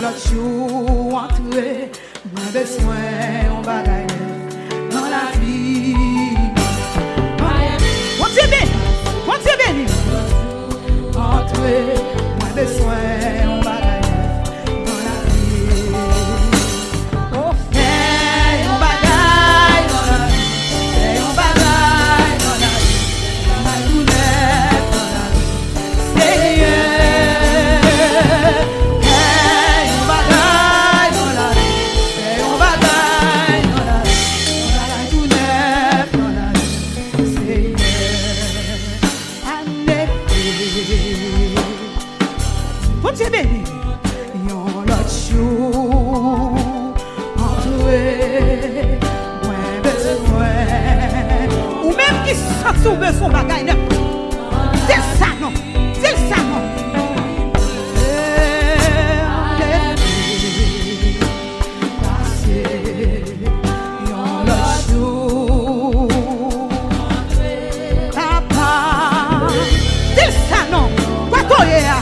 l'autre jour entré, moins besoin on bagaille dans la vie. Mon Dieu béni, entré, moins besoin on bagaille dans la vie. Oh, fais on bagaille dans la vie, fais on bagaille dans la vie, ma douleur dans la vie, Seigneur. Dieu béni, yon l'autre jour entré, moins besoin, ou même qui s'en sauve son bagaille neuf, c'est ça non, c'est ça non. Yon l'autre jour papa, c'est ça non, quoi toi y'a?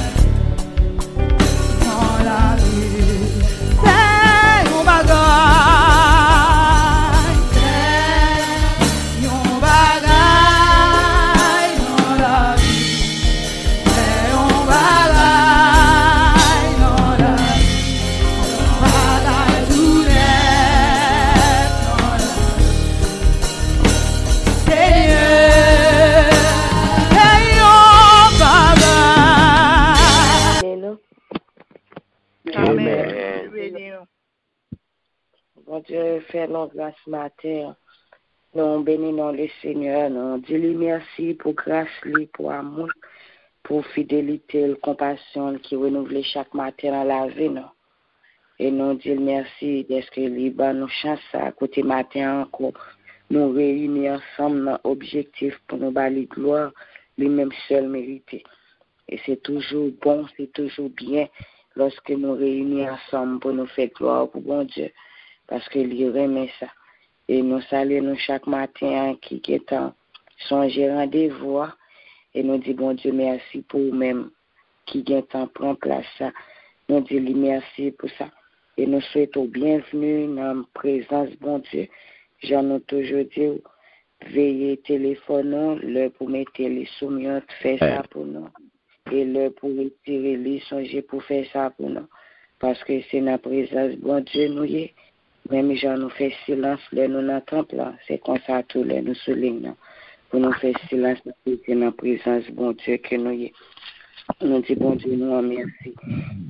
Bon Dieu, fais-nous grâce matin. Nous bénissons le Seigneur. Nous disons merci pour grâce, pour amour, pour fidélité, compassion qui renouvelle chaque matin dans la vie. Et nous disons merci d'être libre. Nous chance à côté matin encore. Nous réunir ensemble dans l'objectif pour nous balayer gloire, lui-même seul mérité. Et c'est toujours bon, c'est toujours bien lorsque nous réunissons ensemble pour nous faire gloire pour bon Dieu. Parce que lui remet ça. Et nous saluons chaque matin qui est en songer rendez-vous. Et nous disons, bon Dieu, merci pour vous-même qui est en prend place ça. Nous disons merci pour ça. Et nous souhaitons bienvenue dans la présence, bon Dieu. J'en ai toujours dit, veillez téléphone, l'heure pour mettre les soumions, faire ça pour nous. Et l'heure pour retirer les songer pour faire ça pour nous. Parce que c'est dans la présence, bon Dieu, nous y est. Même gens nous fait silence, là nous n'entendons pas. C'est comme ça tout là nous soulignons. Pour nous faire silence, c'est dans la présence bon Dieu que nous y est. Nous disons bon Dieu, nous remercie.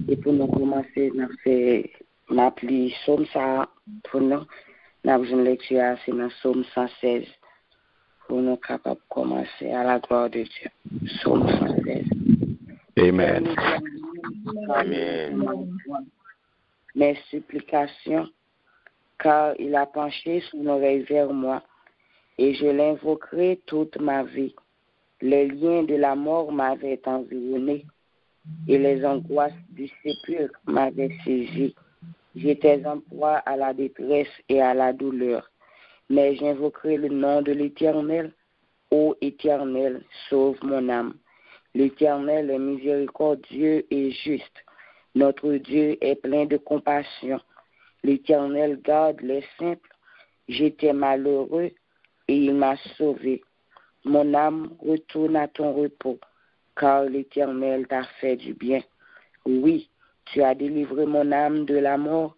Et pour nous commencer, nous faire m'appeler Somme ça pour nous. Nous avons une lecture, c'est dans Somme 116. Pour nous capables de commencer à la gloire de Dieu. Somme 116. Amen. Amen. Mes supplications, car il a penché son oreille vers moi, et je l'invoquerai toute ma vie. Les liens de la mort m'avaient environné, et les angoisses du sépulcre m'avaient saisi. J'étais en proie à la détresse et à la douleur, mais j'invoquerai le nom de l'Éternel. Ô Éternel, sauve mon âme. L'Éternel est miséricordieux et juste. Notre Dieu est plein de compassion. L'Éternel garde les simples. J'étais malheureux et il m'a sauvé. Mon âme retourne à ton repos, car l'Éternel t'a fait du bien. Oui, tu as délivré mon âme de la mort,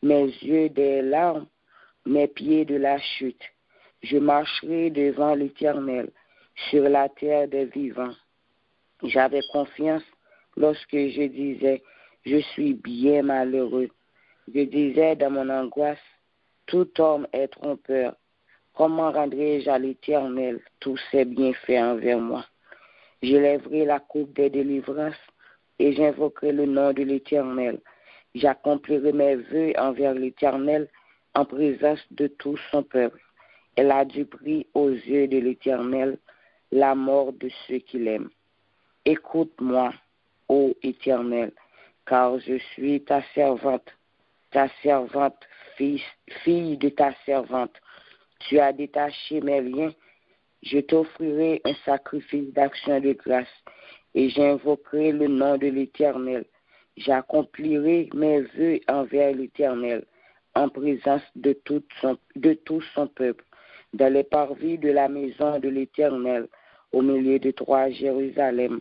mes yeux des larmes, mes pieds de la chute. Je marcherai devant l'Éternel sur la terre des vivants. J'avais confiance lorsque je disais, je suis bien malheureux. Je disais dans mon angoisse, tout homme est trompeur. Comment rendrai-je à l'Éternel tous ses bienfaits envers moi? Je lèverai la coupe des délivrances et j'invoquerai le nom de l'Éternel. J'accomplirai mes vœux envers l'Éternel en présence de tout son peuple. Elle a du prix aux yeux de l'Éternel la mort de ceux qui l'aiment. Écoute-moi, ô Éternel, car je suis ta servante, fille de ta servante. Tu as détaché mes liens. Je t'offrirai un sacrifice d'action de grâce et j'invoquerai le nom de l'Éternel. j'accomplirai mes vœux envers l'Éternel, en présence de tout son peuple, dans les parvis de la maison de l'Éternel, au milieu de toi, Jérusalem.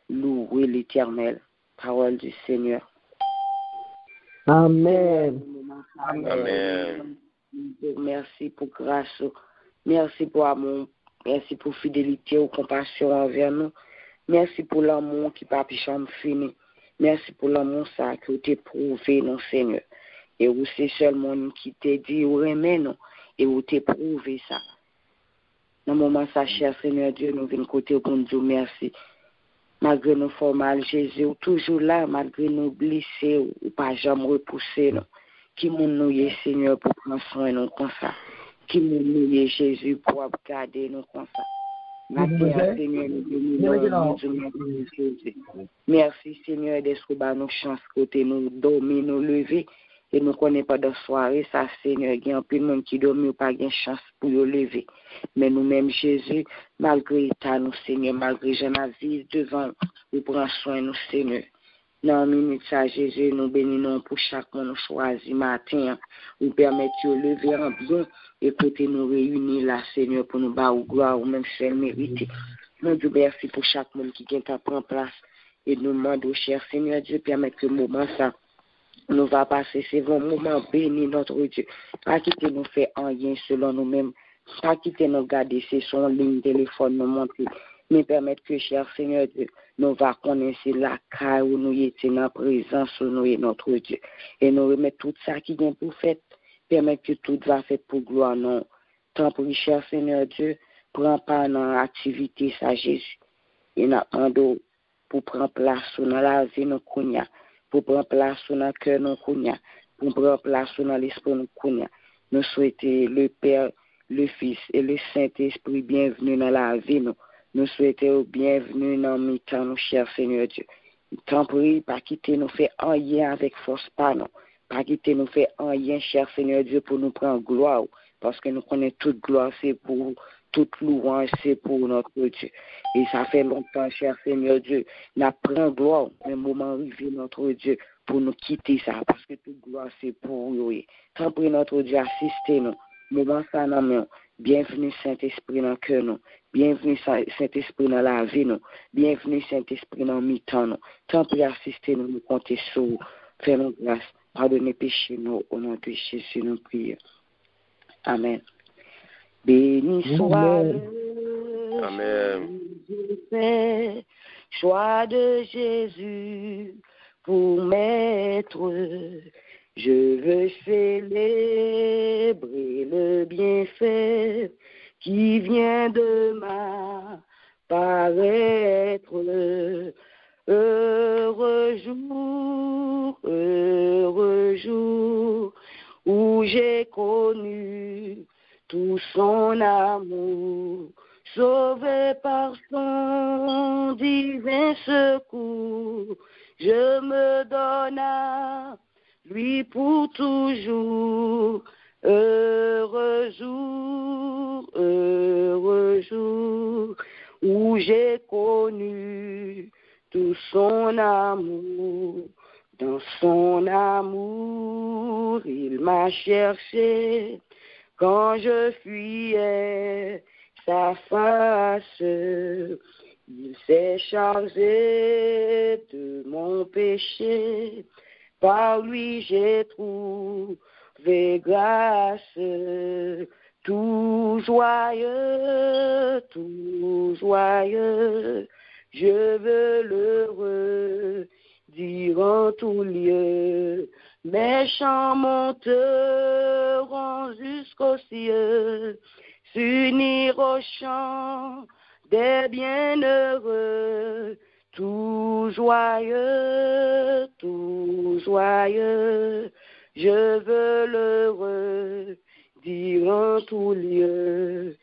Louez l'Éternel. Parole du Seigneur. Amen. Amen. Merci pour grâce, merci pour amour, merci pour fidélité ou compassion envers nous. Merci pour l'amour qui n'a pas jamais fini. Merci pour l'amour ça que tu as prouvé, non Seigneur. Et où c'est seulement qui t'a dit, ou remet non, et où tu as prouvé ça. Dans le moment ça, cher Seigneur Dieu, nous venons côté pour nous dire merci. Malgré nos formales, Jésus, ou toujours là, malgré nos blessés, ou pas jamais repoussé, non. Qui nous y est, Seigneur, pour prendre soin de nous comme ça. Qui nous y est, Jésus, pour garder nous comme ça. Merci, Seigneur, d'être dans nos chances, côté nous dormir, nous lever. Et nous ne connaissons pas de soirée, ça, Seigneur, il y a un peu de monde qui dormit ou pas de chance pour nous lever. Mais nous-mêmes, Jésus, malgré ta nous, Seigneur, malgré je n'avise devant, nous prenons soin de nous, Seigneur. Dans une minute, ça, Jésus, nous bénissons pour chaque monde nous choisi matin, nous permettre de lever en bien, et côté nous réunir là, Seigneur, pour nous battre gloire, ou même si elle mérite. Nous disons merci pour chaque monde qui vient à prendre place, et nous demandons, cher Seigneur Dieu, permettre que le moment ça, nous va passer, c'est un moment béni, notre Dieu. Pas quitter nous faire rien selon nous-mêmes, pas quitter nous garder, c'est son ligne téléphone, nous montrer, mais permettre que, cher Seigneur Dieu, nous va connaître la caille où nous étions en présence, où nous est notre Dieu. Et nous remettre tout ça qui vient pour faire, permettre que tout va faire pour gloire, non. Tant pour cher Seigneur Dieu, prends pas dans l'activité, ça, Jésus. Et nous demandons pour prendre place dans la vie, nous connaissons. Pour prendre place dans le cœur, nous connaissons. Pour prendre place dans l'esprit, nous connaissons. Nous souhaitons le Père, le Fils et le Saint-Esprit bienvenue dans la vie, nous. Nous souhaitons bienvenue dans le temps, nous, cher Seigneur Dieu. Tant pis, pas quitter nous faire un lien avec force, pas non. Pas quitter nous faire un lien, cher Seigneur Dieu, pour nous prendre gloire. Parce que nous connaissons toute gloire, c'est pour toute louange, c'est pour notre Dieu. Et ça fait longtemps, cher Seigneur Dieu, nous prenons gloire, mais le moment arrivé, notre Dieu, pour nous quitter ça, parce que toute gloire, c'est pour nous. Tant pis, notre Dieu, assistez-nous. Moment ça, non, bienvenue Saint-Esprit dans le cœur, nous. Bienvenue Saint-Esprit dans la vie, nous. Bienvenue Saint-Esprit dans le mi-temps, nous. Tant pis, assistez-nous, nous comptez sur vous. Fais-nous grâce. Pardonnez péché, nous. Au nom de Jésus, nous prions. Amen. Béni soit le Amen. choix de Jésus pour maître. Je veux célébrer le bienfait qui vient de m'apparaître. Heureux jour où j'ai connu tout son amour, sauvé par son divin secours. Je me donne à lui pour toujours. Heureux jour où j'ai connu tout son amour. Dans son amour, il m'a cherché quand je fuyais sa face. Il s'est chargé de mon péché. Par lui j'ai trouvé grâce. Tout joyeux, je veux l'heureux dire en tout lieu. Mes chants monteront jusqu'aux cieux, s'unir au chant des bienheureux. Tout joyeux, je veux l'heureux dire en tout lieu.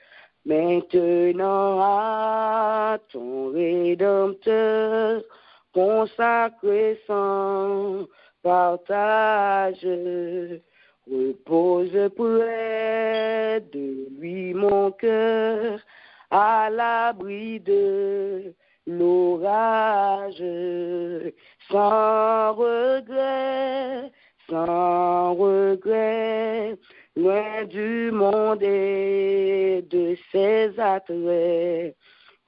Maintenant à ton Rédempteur, consacré sans partage, repose près de lui mon cœur, à l'abri de l'orage, sans sans regret, loin du monde et de ses attraits,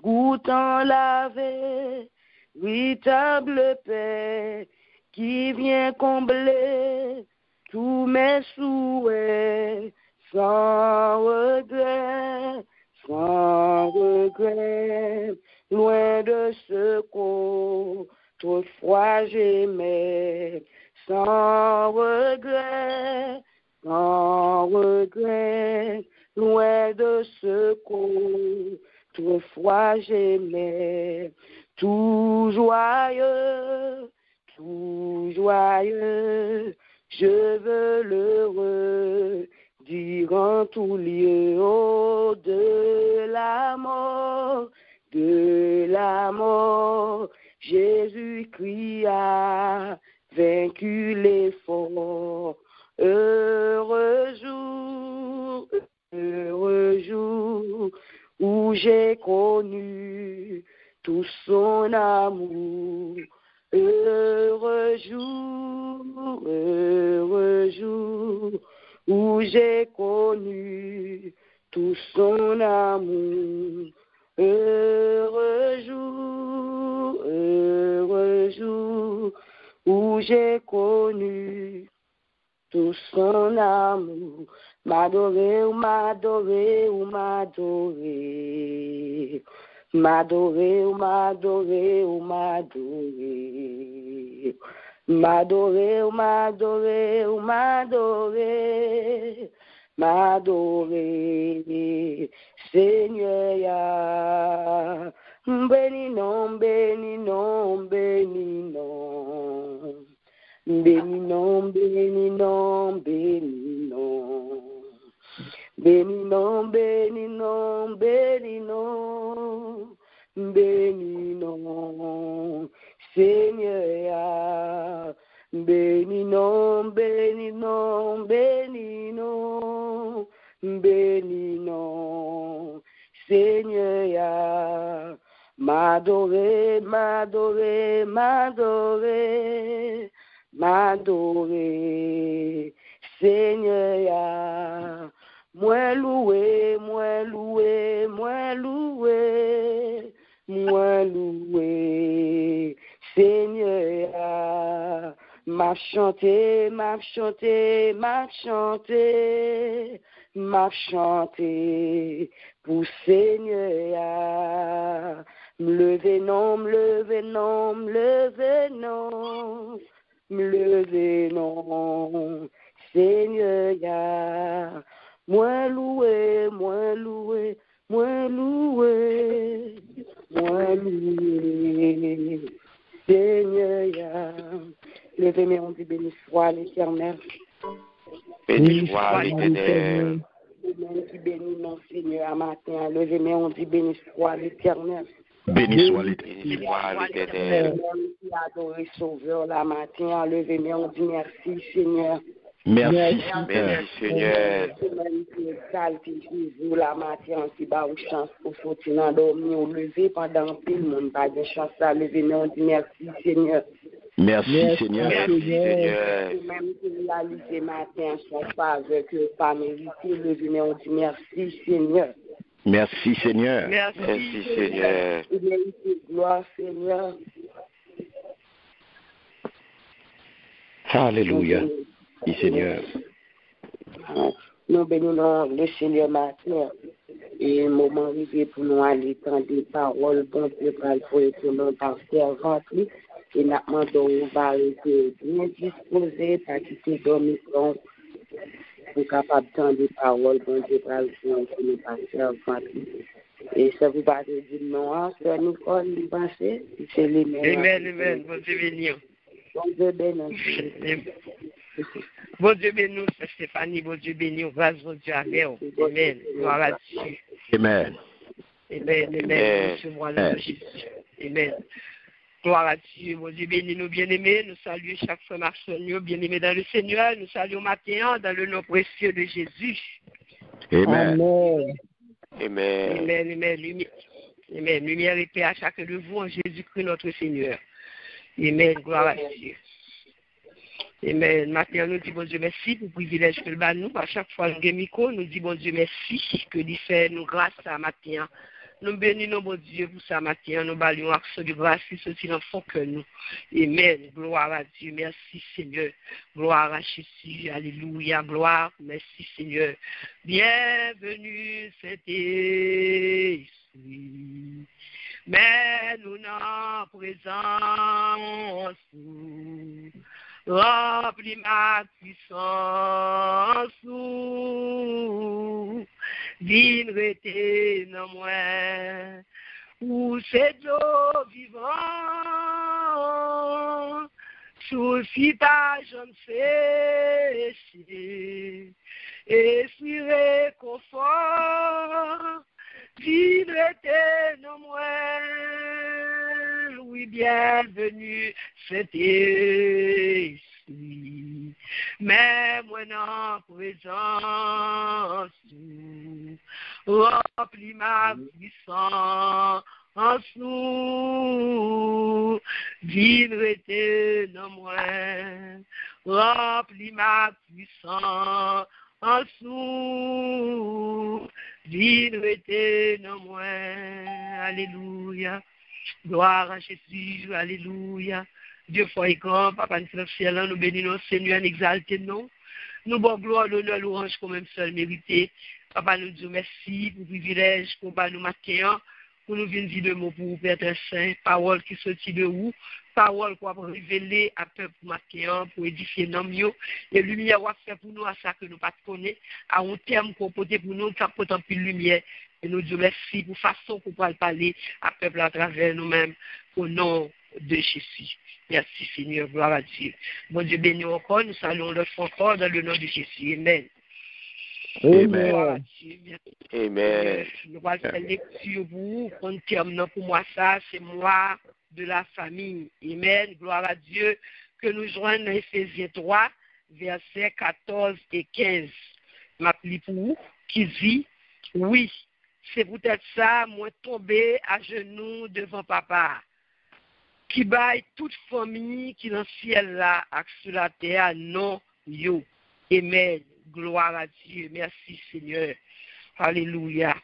goûtant la véritable paix qui vient combler tous mes souhaits, sans regret, loin de ce qu'autrefois j'aimais, sans regret, loin de ce qu'autrefois j'aimais, tout joyeux, je veux l'heureux dire en tout lieu, oh, de la mort, Jésus-Christ a vaincu l'effort. Heureux jour où j'ai connu tout son amour. Heureux jour où j'ai connu tout son amour. Heureux jour où j'ai connu tout son amour. M'adorer, m'adorer, m'adorer. M'adorer, m'adorer, m'adorer. M'adorer, m'adorer, m'adorer. M'adorer, Seigneur, ya. Béni non, béni non, béni non. Béni non, béni non, béni non. Béni non, béni non, béni non. Béni non, Seigneur, béni non, béni non, béni non. Béni non, Seigneur, m'adorer, m'adorer, m'adorer, m'adorer, Seigneur, moi louer, moi louer, moi louer, moi louer, Seigneur, m'a chanté, m'a chanté, m'a chanté, m'a chanté pour Seigneur, m'lever non, m'lever non, m'lever non, m'lever non, Seigneur, moi louer, moi louer, moi louer, moi louer, Seigneur, levez mes on dit béni soit l'Éternel. Béni soit l'Éternel. Qui bénit mon Seigneur à matin. Levez mes on dit béni soit l'Éternel. Béni soit l'Éternel. Qui adore Sauveur la matin. Levez mes on dit merci Seigneur. Merci Seigneur. Qui exalte Jésus la matin. Qui bat une chance pour sortir dans dormir ou lever pendant que le monde pas de chance à lever mais on dit merci Seigneur. Merci Seigneur. Merci Seigneur. Même si réaliser matin son faveur que pas mérité, lever mais on dit merci Seigneur. Merci Seigneur. Merci Seigneur. Gloire Seigneur. Alléluia. Oui, Seigneur. Nous bénissons le Seigneur matin. Et le moment arrivé pour nous aller prendre des paroles, bon Dieu, pour être nos servantes. Et nous demandons va arrêter bien disposé, pas quitter dormir pour capable d'entendre des paroles, bon Dieu, pour nous passer servantes. Et ça vous va dire non, Sœur Nicole, nous pensez, c'est les mêmes. Amen, bon Dieu béni. Bon Dieu béni. Bon Dieu béni, Sœur Stéphanie, bon Dieu béni, grâce bon Dieu avec vous. Amen. Gloire à Dieu. Amen. Amen. Recevons le nom de Jésus. Amen. Gloire à Dieu. Bon Dieu béni, nous bien-aimés. Nous saluons chaque frère Marcelio, bien-aimés dans le Seigneur. Nous saluons matin dans le nom précieux de Jésus. Amen. Amen. Lumière et paix à chacun de vous en Jésus-Christ notre Seigneur. Amen. Gloire à Dieu. Amen. Maintenant, nous disons, bon Dieu, merci pour le privilège que le bas nous. À chaque fois, nous avons nous disons, bon Dieu, merci que lui fait nous grâce à matin. Nous bénissons, bon Dieu, pour ça matin. Nous balayons action de grâce qui sortit dans le fond que nous. Amen. Gloire à Dieu. Merci, Seigneur. Gloire à Jésus. Alléluia. Gloire. Merci, Seigneur. Bienvenue, Saint-Esprit. Mais nous n'en présence. Remplis ma puissance, viens rester dans moi, où c'est l'eau vivant, souci pas j'en sais, esprit réconfort, viens rester dans moi. Oui, bienvenue, cet esprit. Mais moi en présence, remplis ma puissance, viens rester dans moi, remplis ma puissance, viens rester dans moi. Alléluia. Gloire à Jésus, alléluia. Dieu fort et grand, Papa nous fait ciel, nous bénissons Seigneur, nous exaltons nous. Nous bon gloire, l'honneur, l'orange comme même seul mérité. Papa nous disons merci pour le privilège qu'on va nous matin, pour nous venir dire le mot pour vous, Père très saint, parole qui sortit de vous, parole qu'on va révéler à peuple matin, pour édifier nos mieux, et lumière qu'on va faire pour nous à ça que nous ne connaissons pas, à un terme qu'on peut pour nous, ça peut en plus lumière. Et nous disons merci pour la façon qu'on peut parler à peuple à travers nous-mêmes, au nom de Jésus. Merci Seigneur, gloire à Dieu. Bon Dieu béni encore, nous saluons l'autre encore dans le nom de Jésus. Amen. Amen. Gloire à Dieu. Amen. Nous allons faire lecture pour vous. On termine pour moi ça, c'est moi de la famille. Amen. Gloire à Dieu. Que nous joignons dans Éphésiens 3, versets 14 et 15. M'appelle pour vous, qui dit, oui. C'est peut-être ça, moi tomber à genoux devant papa, qui baille toute famille qui dans le ciel là, sur la terre, non, yo. Amen. Gloire à Dieu. Merci Seigneur. Alléluia.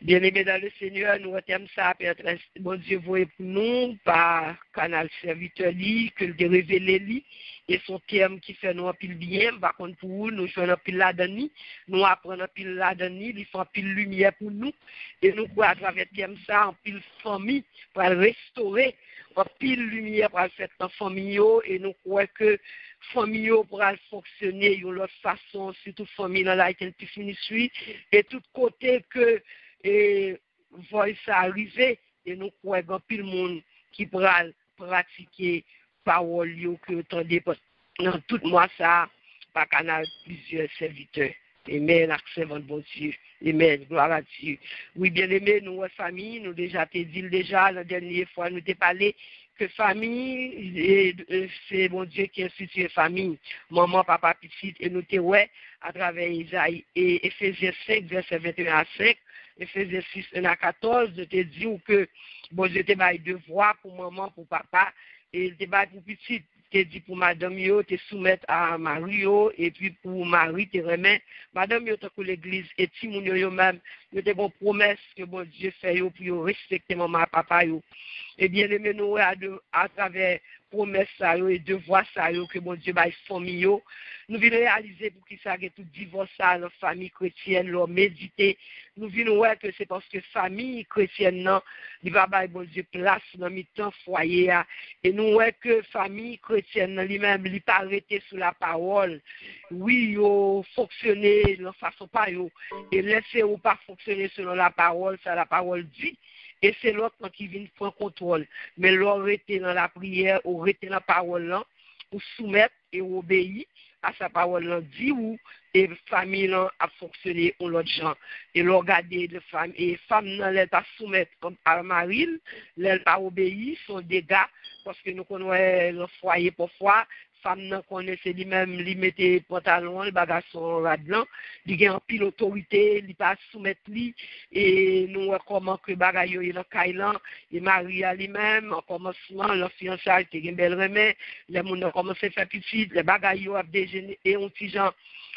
Bien-aimés dans le Seigneur, nous retenons ça, Père, bon Dieu, voyez pour nous, par canal serviteur, que le révélé lui, et son terme qui fait nous un pile bien, par contre pour vous, nous jouons un pile là-dedans, nous apprenons un pile là-dedans, ils font un pile lumière pour nous, et nous croyons à travers le terme ça, un pile famille, pour restaurer, un pile lumière pour faire dans famille, et nous croyons que famille pourra fonctionner de l'autre façon, surtout famille dans la Life Ministry, et tout côté que et voice arriver et nous croyons pile monde qui pourra pratiquer parole que entendez dans tout mois ça par canal plusieurs serviteurs. Amen, accès bon Dieu. Amen, gloire à Dieu. Oui, bien aimé, nous famille, nous déjà t'ai dit déjà la dernière fois nous t'ai parlé que famille, c'est bon Dieu qui institue famille, maman, papa, petite, et nous t'ai ouais à travers Isaïe et Éphésiens 5, verset 21 à 5. Éphésiens 6, 1 à 14, je te dis que bon Dieu te baille devoir pour maman, pour papa, et te baille pour petite, te dit pour madame yo, te soumettre à Mario, et puis pour Marie, te remet, madame yo te pour l'église, et Timoun yo même, yo te bon promesse que bon Dieu fait yo, pour yo respecter maman, papa yo. Et bien aimé nous à travers promesse ça yo et devoir ça yo que bon Dieu baille famille yo, nous venons réaliser pour qui ça que tout divorce ça dans famille chrétienne, leur méditer, nous venons voir que c'est parce que famille chrétienne non, il va bailler bon Dieu place dans mi-temps foyer et nous voyons que famille chrétienne lui-même il pas arrêté sur la parole. Oui, yo fonctionner de façon pas yo et laisser ou pas fonctionner selon la parole, ça la parole dit. Et c'est l'autre qui vient prendre contrôle. Mais l'on rester dans la prière, ou rester dans la parole là, ou soumettre et obéir à sa parole là, dit ou et famille là a fonctionné ou l'autre gens. Et l'on regarder de femmes et femmes là elle pas soumettre comme à Marie, elle pas obéir, son dégâts parce que nous connaissons le foyer parfois, femme nan connaît c'est lui-même, lui mettait pantalon, le bagage son radlan, il a en pile autorité, il pas soumettre lui et nous comment que bagage yo dans Kailan, il marie à lui-même en commencement, leur fiançailles était une belle remè, les moun ont commencé faire petit, les bagage yo a déjeuner et un petit gens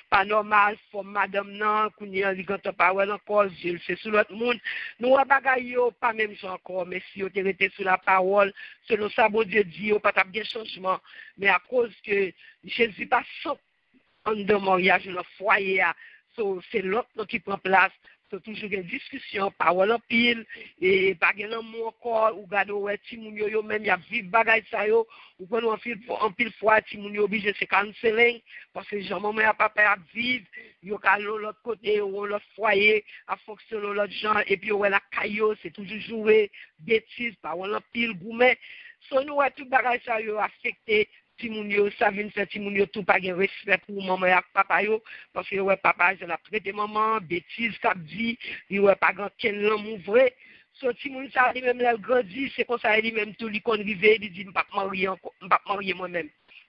pas normal pour madame nan kounya li gante pas ouais encore je le fais sur l'autre monde nous bagay yo pas même gens encore mais si on était sur la parole selon ça bon Dieu dit yo pas t'a bien changement mais à cause que Jésus pas en de mariage le foyer so c'est l'autre qui prend place. C'est toujours une discussion, parole en pile, et pas de l'amour encore, ou gado ouais, ti moun yo même y a vivre bagay sa yo, ou quand en pile fois, ti moun yo obligé se canceler, parce que genre maman a papa à vivre, yo ka l'autre côté, ou l'autre foyer, à fonctionner l'autre gens, et puis ouais la caillou, c'est toujours jouer, bêtise, parole en pile, gourmet. So nous ouais tout bagay sa yo affecté. Timounio, ça vient faire Timounio tout pas de respect pour maman et papa yo parce que ouais papa je l'a traité maman bêtise qu'a dit il ouais pas grand quel l'amour vrai so Timounio ça lui même là grandi c'est comme ça lui même tout lui conrivé il dit pas marier moi-même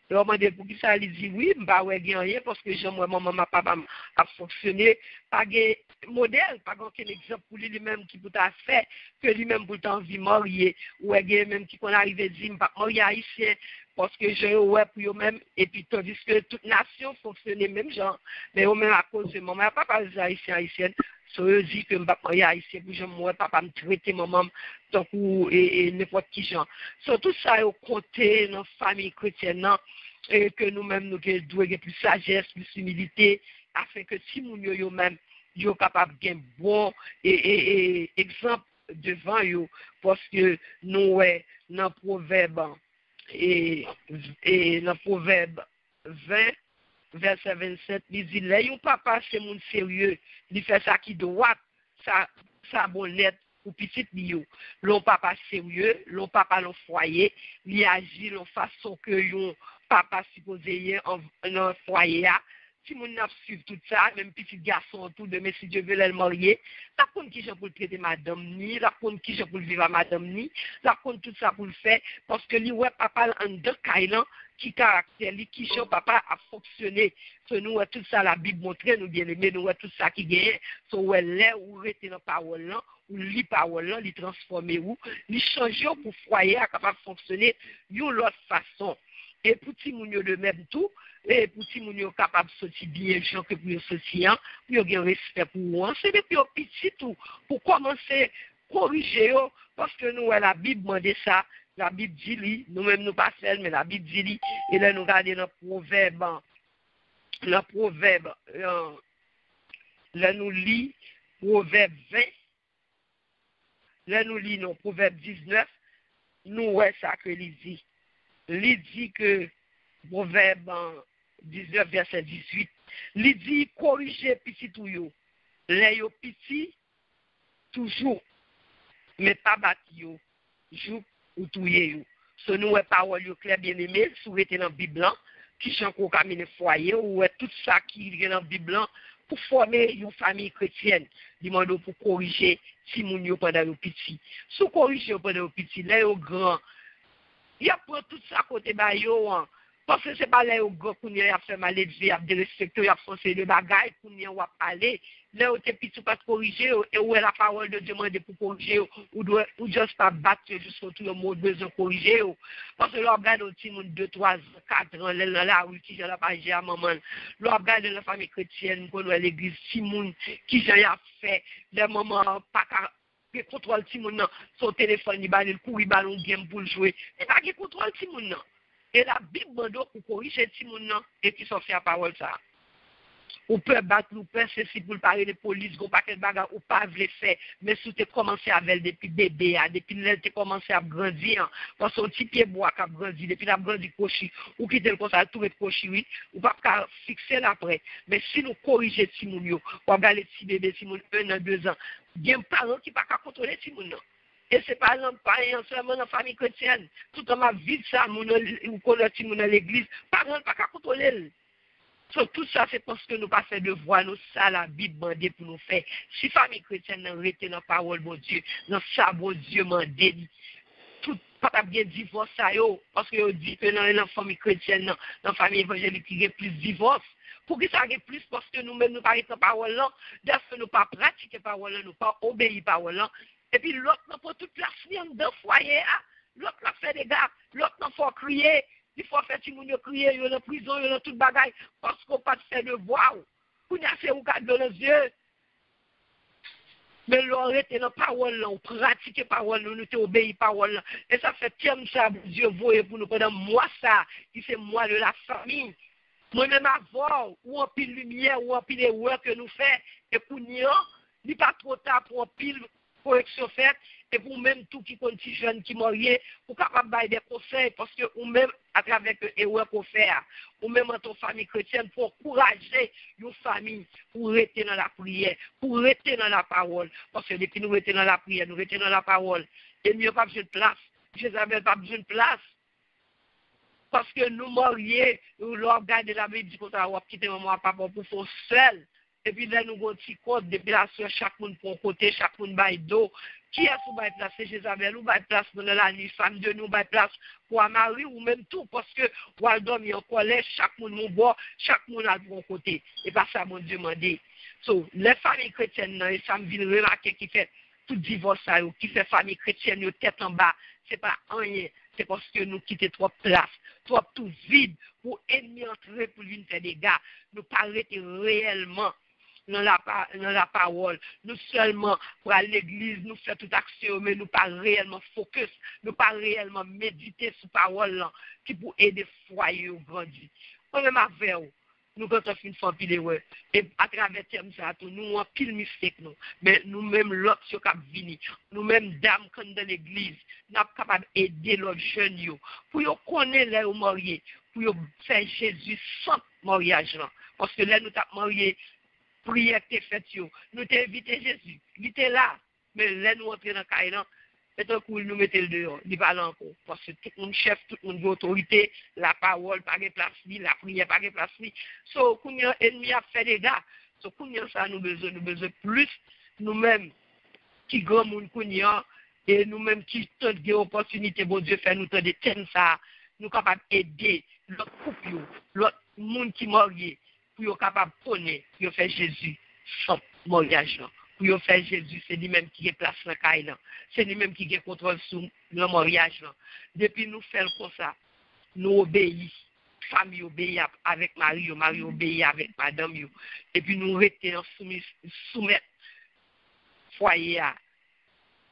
alors moi pour qui ça il dit oui pas ouais rien parce que j'aime maman papa a fonctionné pas de modèle pas aucun exemple pour lui-même qui peut ta fait que lui-même pour t'envie marier ou même qui qu'on arrive dit pas marier haïtien parce que je ouais pour eux-mêmes et puis tandis que toute nation fonctionnait même genre mais au même à cause de maman papa haïtienne so je dis que m'pas marier haïtien pour moi papa me traiter maman donc et n'importe qui genre so tout ça au côté dans famille chrétienne et que nous-mêmes nous devons avoir plus sagesse plus humilité afin que si moun yo même yo capable gain bon et exemple devant yo parce que nous ouais dans proverbe et dans Proverbe 20, verset 27, il dit, là, yon papa, c'est mon sérieux, il fait ça qui doit, ça bonnette, ou petit yo. L'on papa sérieux, l'on papa l'on foyer, il agit l'on façon que yon papa supposé y en foyer, si mon n'a suivre tout ça, même petit garçon tout de mais si Dieu veut le marier, la compte qui j'ai pour le traiter madame ni, la compte qui j'ai pour le vivre à madame ni, la compte tout ça pour le faire, parce que lui ouais papa en deux kailan qui caractère lui qui j'ai papa a fonctionné. So nous tout ça la Bible montre nous bien aimé nous tout ça qui gagne, so ouais là ou rester dans parole là, ou li parole là, li transformer ou, li changer pour foyer capable fonctionner d'une autre façon. Et pour ti moun yo de même tout, et pour ti moun yo capable sortir bien gens que pour sortir, pour yo gen respect pour moi, c'est depuis au petit tout pour commencer corriger yo parce que nous la Bible demande ça, la Bible dit nous même nous pas faire mais la Bible dit et là nous regarder dans proverbe là nous lit proverbe 20 là nous lit non proverbe 19 nous ouais ça que il dit. Il dit que, Proverbe 19, verset 18, il dit, corrigez petit tout yo. Les yo petit, toujours, mais pas battre yo, jou ou touye yo. Ce nous est parole yo clair bien aimé, si vous êtes dans la Bible, qui chante au camine foyer, ou est tout ça qui est dans la Bible, pour former une famille chrétienne, demande pour corriger si moun yo pendant yo petit. Si vous corrigez pendant yo petit, là yo grand, il y a pour tout ça côté ba yo parce que c'est pas là au gros qu'on y a fait mal élevé a de respecter a forcer le bagage qu'on y a parler là où t'es petit pas corriger et où est la parole de demander pour corriger ou juste pas battre jusqu'au tout le monde besoin corriger parce que là regarde au petit monde 2 3 4 ans là la rue qui j'ai la pas à maman là regarde la famille chrétienne qu'on à l'église petit monde qui j'ai fait les mamans pas qui contrôle ti moun nan son téléphone il le courir ballon game pour jouer et pas qui contrôle ti moun nan et la Bible mando pour corriger ti moun nan et qui sont fait à parole ça ou peut battre ou peut ceci pour parler de police go paquet bagarre ou pas veut faire mais si tu commencé avec depuis bébé depuis là tu commencé à grandir parce que petit pied bois qui a grandi depuis la grandi cochi ou qui te comme ça tout est cochi oui ou pas fixer après mais si nous corriger ti moun yo ou regarder ti bébé ti moun 1 an 2 ans il y a un parent qui pas contrôler ti moun nan et c'est pas seulement dans la famille chrétienne tout dans ma vie ça moun ou connaît ti moun dans l'église parent pas contrôler. So, tout ça, c'est parce que nous pas fait devoir, nous, ça, la Bible demande pour nous faire. Si famille chrétienne n'a arrêté dans la parole, bon Dieu, dans ça, bon Dieu, mandé, tout pas bien divorce ça yo parce que yo dit que dans la famille chrétienne dans la famille évangélique il y a plus divorce. Pour que ça ait plus parce que nous-mêmes nous parlons de parole là, parce que nous pas pratiquer parole là, nous pas obéir parole là. Et puis l'autre n'a pas toute la semaine dans foyer, l'autre n'a fait des gars, l'autre n'a faut crier, il faut faire tout le monde crier, il y a en prison, il y a toute bagaille parce qu'on pas fait de voix. Vous n'a fait ou cadre dans les yeux. Mais l'on était dans la parole là, on pratique la parole, nous nous obéissons la parole là. Et ça fait tellement ça, Dieu voyait pour nous pendant moi ça, qui c'est moi de la famille. Moi-même avant, ou en pile lumière, ou en pile erreur que nous faisons, et pour nous, il n'est pas trop tard pour en pile correction faite, et pour même tout qui continue jeune, qui marié, pour capable de des conseils, parce que ou même à travers l'erreur qu'on fait, ou même en ton famille chrétienne, pour encourager une famille, pour rester dans la prière, pour rester dans la parole, parce que depuis nous rester dans la prière, nous rester dans la parole, et mieux pas besoin de place, Jézabel pas besoin de place. Parce que nous mariés, nous regardons la Bible, on va quitter maman et papa pour faire seul. Et puis là, nous avons un petit code, depuis là, chaque monde pour un côté, chaque monde baille d'eau. Qui est-ce qui va place? C'est Jézabel, ou va place dans la nuit, femme de nous, va place pour un mari, ou même tout, parce que, ou elle dormir en collège, chaque monde mon bord, chaque monde a de bon côté. Et pas ça, mon Dieu m'a dit. So, les familles chrétiennes, et ça me vient remarquer qui fait tout divorce, qui fait famille chrétienne, tête en bas, c'est pas rien. C'est parce que nous quittons trop de place, trop tout vide pour ennemi entrer pour lui faire des gars. Nous pas arrêter réellement dans la parole. Nous seulement pour aller à l'église, nous faire toute action, mais nous pas réellement focus, nous pas réellement méditer sur la parole qui pour aider le foyer au grandir. Moi-même avec vous, nous quand on fait une fois pile ouais et à travers terme ça nous en pile mistake nous mais nous même l'autre sur cap venir nous même dames quand dans l'église n'a capable aider l'autre jeune yo pour yo connaître les mariés pour yo faire Jésus sans mariage là parce que là nous t'a marié prière t'es fait yo nous t'ai invité Jésus il était là mais là nous entrer dans caille là et donc nous mettez le dehors il parle encore parce que tout le monde chef tout le monde autorité la parole pas de place ni la prière pas de place ni so qu'on y a ennemi a fait des gars so qu'on y a ça nous besoin plus nous-mêmes qui grand monde qu'on y a et nous-mêmes qui tente des opportunités bon Dieu fait nous tente de tenir ça nous capable aider l'autre couple l'autre monde qui marié pour yo capable connaître pour faire Jésus sans mariage là. Pour faire Jésus, c'est lui-même qui est place dans la caille. C'est lui-même qui est contrôle sur le mariage. Depuis nous faisons comme ça, nous obéissons. Famille obéit avec Marie, Marie obéit avec madame. Et puis nous restons soumettre foyer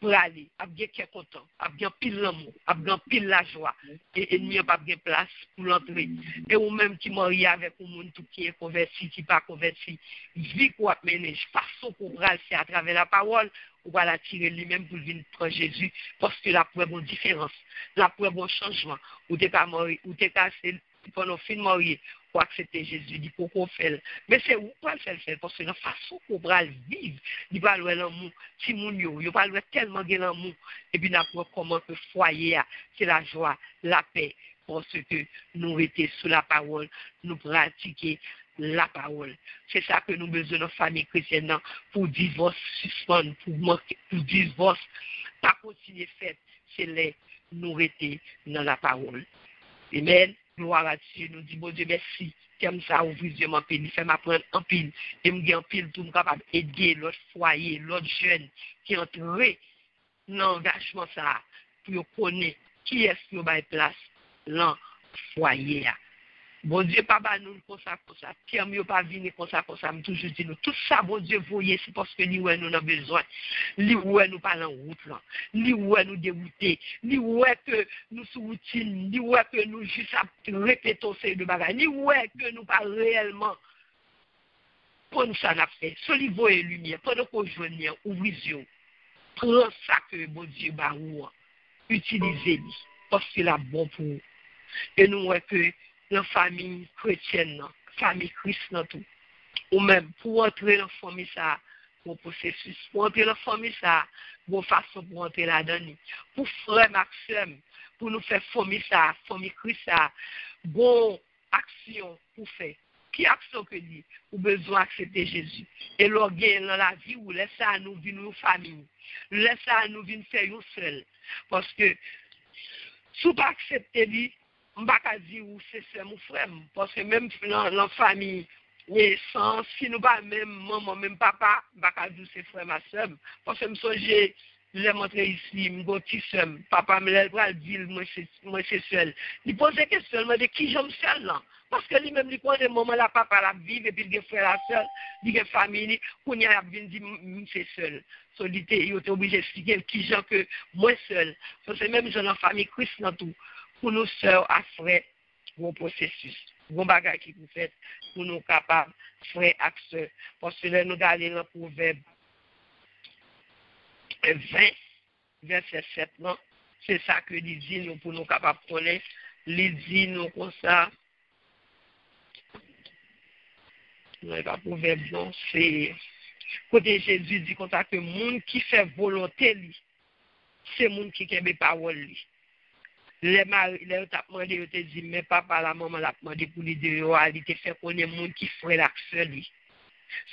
pour aller, à bien qui est content, à bien pile l'amour, à bien pile la joie. Et il n'y a pas de place pour l'entrer. Et ou même qui marie avec un monde tout qui est converti, qui n'est pas converti, vie qu'on a mené, façon qu'on va le faire à travers la parole, on va l'attirer lui-même pour venir prendre Jésus, parce que la preuve bonne différence, la preuve bon changement, ou t'es qu'à mourir, ou t'es qu'à pendant fin de marier, pour accepter Jésus, dit pour qu'on fait. Mais c'est où qu'on le faire, parce que la façon qu'on va le vivre, il va le l'amour, si mon yo, il va le tellement de l'amour, et puis n'apprend comment que foyer, c'est la joie, la paix, parce que nous étions sous la parole, nous pratiquons la parole. C'est ça que nous besoin de famille chrétienne pour divorce suspendre, pour divorce, pas continuer fait, c'est les nous étions dans la parole. Amen. Gloire à Dieu, nous disons, bon Dieu, merci. Comme ça, ouvrir Dieu mon pile, il fait m'apprendre en pile. Et me en pile, tout me capable d'aider l'autre foyer, l'autre jeune qui est entré dans l'engagement ça, pour connaître qui est-ce qui va être place dans le foyer. Bon Dieu, papa, nous comme ça. Pierre, nous pas venir comme ça, me toujours dit nous. Tout ça, bon Dieu, voyez, c'est parce que nous avons besoin. Nous nous pas en route là. Nous nous dérouter. Nous que nous sous routine. Nous que nous juste répétons ces deux bagages. Nous que nous pas réellement. Pour nous ça n'a fait. Solivo et lumière. Pendant qu'on joigne, ouvrez yeux. Prends ça que bon Dieu va utilisez-le. Parce que c'est la bon pour vous. Et nous que la famille chrétienne, famille chrétienne, tout. Ou même pour entrer dans la famille, ça, bon processus. Pour entrer dans la famille, ça, bon façon pour entrer là-dedans. Pour frère Maxime, pour nous faire famille, ça, famille chrétienne, bon action pour faire. Qui action que dit? Ou besoin d'accepter Jésus. Et l'orgueil dans la vie, ou laisse ça à nous vivre nos familles. Laisse ça à nous vivre faire nous seuls. Parce que Si pas accepter lui, on va pas dire ou c'est mon frère parce que même dans la famille naissance, si nous pas même maman même papa, on va pas dire c'est frère ma sœur parce que me songer les montrer ici, mon petit sœur, papa me l'a dit moi c'est seul. Il pose des questions, me dit qui j'aime seul là. Parce que lui-même, il connaît le moment là, papa la vive, et puis il y a frère la seul, il y a famille, qu'on y a bien dit, c'est seul. So, il était obligé d'expliquer qui j'en que moi seul. So, c'est même dans la famille Christ dans tout. Pour nous sœurs à frères, bon processus, bon bagage qui vous faites, pour nous capables, frères à sœurs. Parce que là, nous allons dans le proverbe 20, verset 7, non? C'est ça que il dit, nous, pour nous capables de connaître. Il dit, nous, comme ça. Non, pas proverbe, non, c'est côté Jésus dit comme ça que le monde qui fait volonté, c'est le monde qui aime les paroles. Les maris, les ont demandé, ils ont dit, mais papa, la maman l'a demandé pour lui dire, il te fait connaître le monde qui ferait l'action.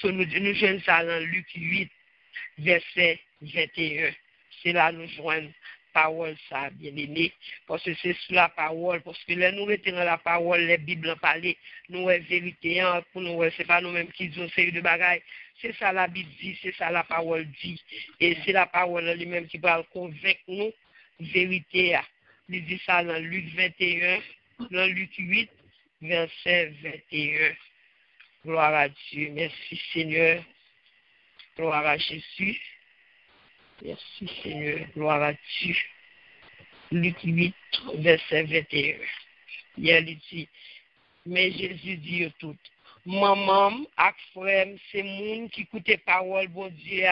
So, nous jouons ça dans Luc 8, verset 21. C'est là nous jouons parole, ça, bien aimé, parce que c'est sur la parole, parce que là, nous retenons la parole, les Bibles en parler, nous, est vérité, pour nous, c'est pas nous-mêmes qui disons série de bagailles, c'est ça la Bible dit, c'est ça la parole dit, et c'est la parole lui-même qui va convaincre nous, vérité, il dit ça dans Luc 21, dans Luc 8, verset 21. Gloire à Dieu, merci Seigneur, gloire à Jésus. Merci Seigneur, gloire à Dieu. Luc 8, verset 21. Il dit, mais Jésus dit tout, maman, ak frère, c'est moun qui écoute parole, bon Dieu,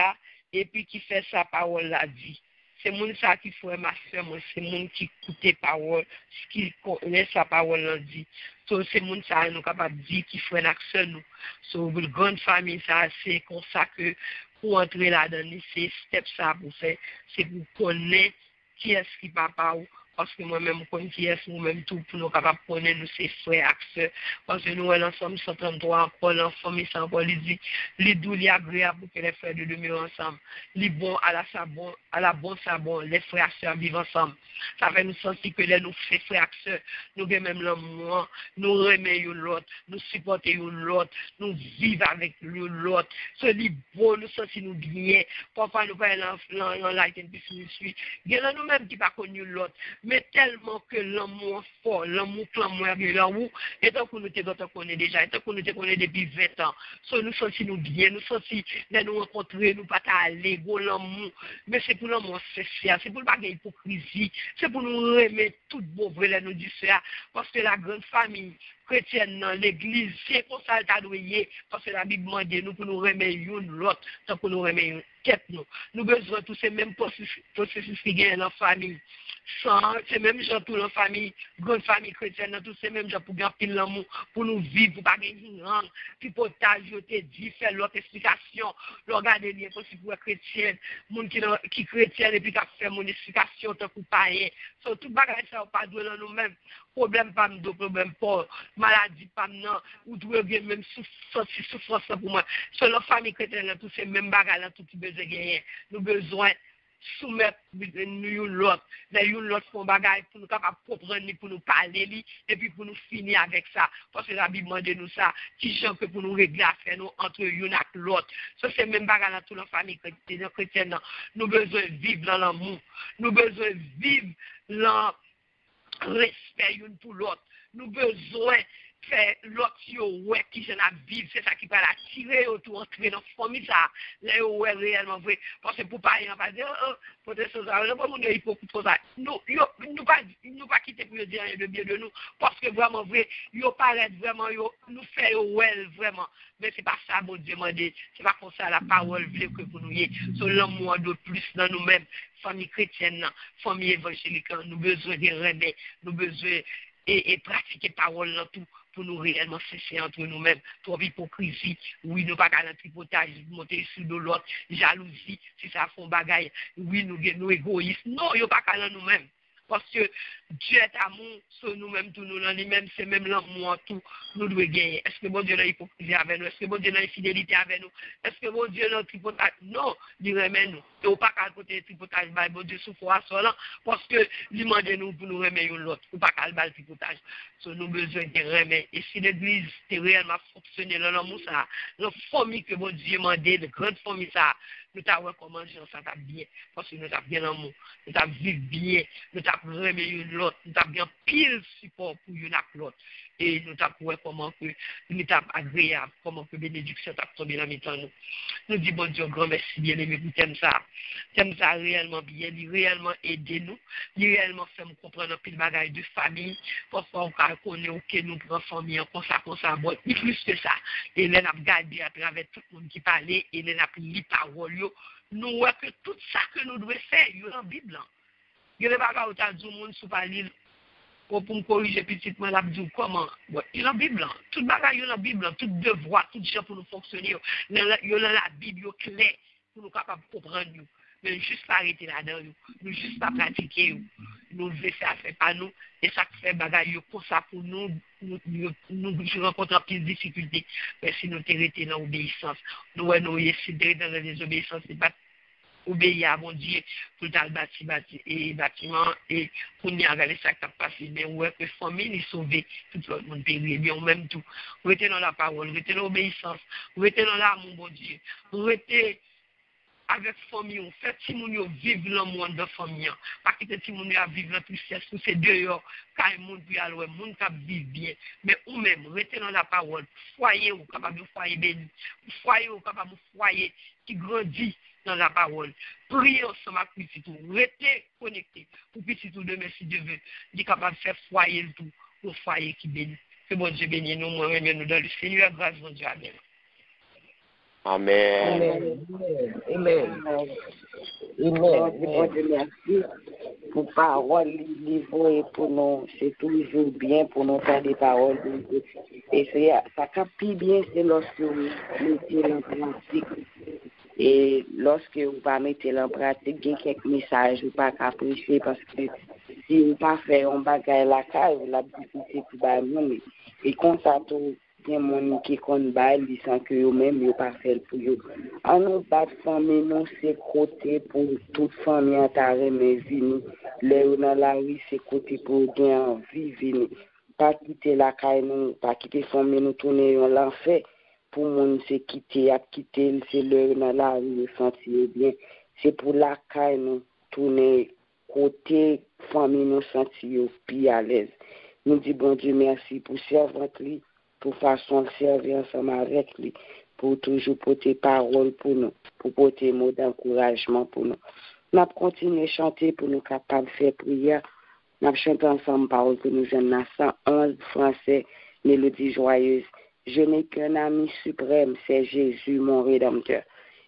et puis qui fait sa parole la dit. C'est moun ça qui fait ma soeur, c'est moun qui écoute parole, qui connaît sa parole la dit. So, c'est moun ça nous capable de dire qui fait l'action nous. So, une grande famille, ça, c'est comme ça que pour entrer là-dedans, c'est step ça pour faire, c'est pour connaître qui est-ce qui papa ou, parce que moi-même, je connais qui est-ce nous-même tout, pour nous capables de connaître nous, ses frères, acteurs, parce que nous, ensemble, 133, encore, l'enfant, il s'en va, il dit, les doux, les agréables pour que les frères de demeurent ensemble, les bons à la bonne sabon, les frères sœurs vivent ensemble. Ça fait nous sentir que les nous faits frères sœurs, nous même l'amour, nous remettons l'autre, nous supportons l'autre, nous vivons avec l'autre. Ce qui est bon, nous sentons nous bien. Parfois, nous parlons dans la light and peace ministry. Il y a nous-mêmes qui n'ont pas connu l'autre, mais tellement que l'amour fort, l'amour clameur, l'amour, et tant que nous te connaissons déjà, et tant que nous te connaissons depuis 20 ans. So, nous sentons nous bien, nous sentons nous rencontrer, nous pas aller, l'amour, mais c'est pour l'amour sincère, c'est pour le bagage hypocrisie, c'est pour nous remettre tout beau vrai, nous dire ça, parce que la grande famille chrétienne dans l'église, c'est pour ça qu'elle doit, parce que la Bible demande nous pour nous remettre l'autre, tant pour nous remettre quête nous. Nous besoin de tous ces mêmes processus qui gagnent dans la famille. C'est même gens tout la famille, grande famille chrétienne, tous ces mêmes gens pour gagner l'amour, pour nous vivre, pour pas gagner une langue, puis pour je te dis, faire l'autre explication, regarder les possibles pour chrétienne, monde qui chrétienne et puis qui a fait mon explication, tant pour païen. So, tout bagage ça pas doué dans nous-mêmes. Problème pas nous, problème pas, maladie pas non, ou tout même souffrance pour moi. Sur la famille chrétienne, tous ces mêmes bagages, tout qui besoin gagner. Nous besoin soumettre nous l'autre, l'autre font bagaille pour nous capables comprendre, pour nous parler, et puis pour nous finir avec ça. Parce que la Bible demande nous ça, qui gens que pour nous régler affaire nous entre une et l'autre. Ça c'est même bagaille dans toute la famille chrétienne. Nous besoin de vivre dans l'amour. Nous besoin de vivre dans respect une pour l'autre. Nous besoin faire l'autre ouais qui j'en a vivre, c'est ça qui va l'attirer autour entrer dans famille ça là ouais réellement vrai parce que pour pas y en pas dire pour des choses là pas mon hypocrite pour ça nous pas quitter pour dire rien de bien de nous parce que vraiment vrai yo paraît vraiment yo nous fait ouais vraiment mais c'est pas ça bon Dieu demander c'est pas comme ça la parole veut que pour nous y sur l'amour de plus dans nous-mêmes famille chrétienne famille évangélique nous besoin de remèdes nous besoin et pratiquer parole dans tout pour nous réellement cesser entre nous-mêmes, trop hypocrisie, oui, nous pas qu'à un tripotage, monter sur de l'autre, jalousie, si ça font bagaille, oui, nous égoïstes, non, nous pas qu'à nous-mêmes. Parce que Dieu est amour, sur nous-mêmes, tout nous, dans lui-même, c'est même l'amour, tout, nous devons gagner. Est-ce que bon Dieu a hypocrisie avec nous? Est-ce que bon Dieu a infidélité avec nous? Est-ce que bon Dieu a tripotage? Non, il remet nous. Et au pas qu'à côté tripotage, bon Dieu souffre à cela, parce que lui demande nous pour nous remettre l'autre. Ou pas qu'à le tripotage. So, nous besoin de remettre. Et si l'église était réellement fonctionné dans l'amour, ça, la famille que bon Dieu m'a demandé, de grande famille, ça, nous t'avons recommandé, ça t'a bien, parce que nous t'avons bien l'amour, nous t'avons vécu bien, nous t'avons remis l'autre, nous t'avons bien pile support pour une avec l'autre. Et nous t'avons comment que nous t'avons agréable, comment que bénédiction t'a tombé dans mes nous. Nous disons, bon Dieu, grand merci, bien aimé, pour t'aimes ça réellement bien, il réellement aidé nous, il réellement fait nous comprendre un peu de bagaille de famille, parfois on connaît que nous prenons famille, comme ça, bon, plus que ça. Et là, on a gardé à travers tout le monde qui parlait, et là, on a pris les paroles, nous voyons que tout ça que nous devons faire, il y a dans la Bible. Il y a des bagages où tu as dit, le monde sous parler, pour me corriger petitement, la Bible, comment? Il y a dans la Bible. Tout bagages, il y a dans la Bible, tout devoir, tout gens pour nous fonctionner, il y a dans la Bible, clair, pour nous capables de comprendre. Mais juste pas arrêter là-dedans, nous juste pas pratiquer, nous devons faire par nous, et ça fait bagaille comme ça pour nous rencontrons plus de difficultés. Mais si nous arrêtons dans l'obéissance, nous essayer dans la désobéissance, c'est pas obéir à mon Dieu pour le bâtiment et pour nous regarder ça qui a passé. Mais ouais, que la famille est sauvée, tout le monde périt, bien même tout. Vous êtes dans la parole, vous êtes dans l'obéissance, vous êtes dans l'amour, mon Dieu. Vous êtes avec famille, on fait si moun yo vivre le monde de famille, pas que si moun yo vivre la tristesse, tous ces deux yo, quand moun puis alors moun cap vivre bien, mais ou même rester dans la parole, foyer ou capable de foyer béni, foyer ou capable de foyer qui grandit dans la parole. Priez ensemble avec petit tout, restez connecté pour petit tout demain si Dieu veut, il capable de faire foyer le tout, pour foyer qui bénit. Que bon Dieu bénisse nous, moi même nous dans le Seigneur, grâce mon Dieu, amen. Amen. Amen. Bon Dieu, merci pour parole livre et pour nous. C'est toujours bien pour nous faire des paroles. Et ça capte bien, c'est lorsque vous mettez en pratique. Et lorsque vous ne mettez en pratique, il y a quelques messages, vous ne pouvez pas apprécier parce que si vous ne pas faire un bagage la caille, la difficulté pour le et quand ça tout bien mon qui compte bail sans que eux même pas faire pour eux en nous pas famille nous c'est côté pour toute famille à travers mes vies les dans la rue c'est côté pour bien vivre pas quitter la caille nous pas quitter famille nous tourner l'enfer pour mon c'est quitter c'est le dans la rue sentir bien c'est pour la caille nous tourner côté famille nous sentir plus à l'aise nous dit bon Dieu merci pour servante lui pour façon de servir ensemble avec lui, pour toujours porter parole pour nous, pour porter mots d'encouragement pour nous. Nous avons continué à chanter pour nous capables de faire prière. Nous avons chanté ensemble parole que nous avons dans 111 français, mélodie joyeuse. Je n'ai qu'un ami suprême, c'est Jésus, mon Rédempteur.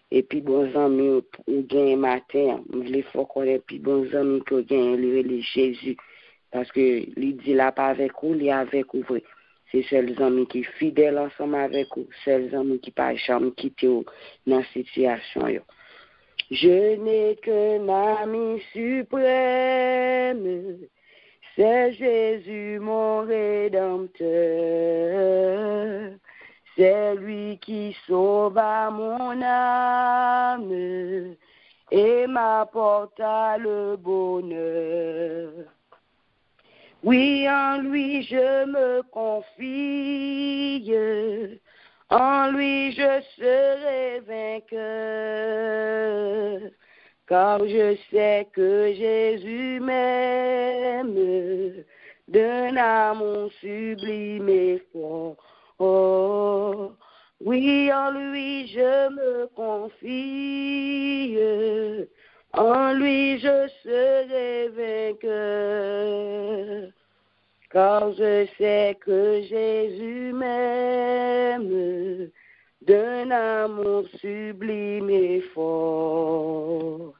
Et puis, bon amis, ou gagne matin, je voulais faut connaître, puis bon amis, que gagne le Jésus. Parce que, il dit là, pas avec vous, il est avec vous. C'est seuls amis qui sont fidèles ensemble avec vous, seuls amis qui ne peuvent jamais quitter dans cette situation. Je n'ai qu'un ami suprême, c'est Jésus mon Rédempteur. C'est lui qui sauva mon âme et m'apporta le bonheur. Oui, en lui je me confie, en lui je serai vainqueur, car je sais que Jésus m'aime d'un amour sublime et fort. Oh, oui, en lui je me confie, en lui je serai vainqueur, car je sais que Jésus m'aime d'un amour sublime et fort.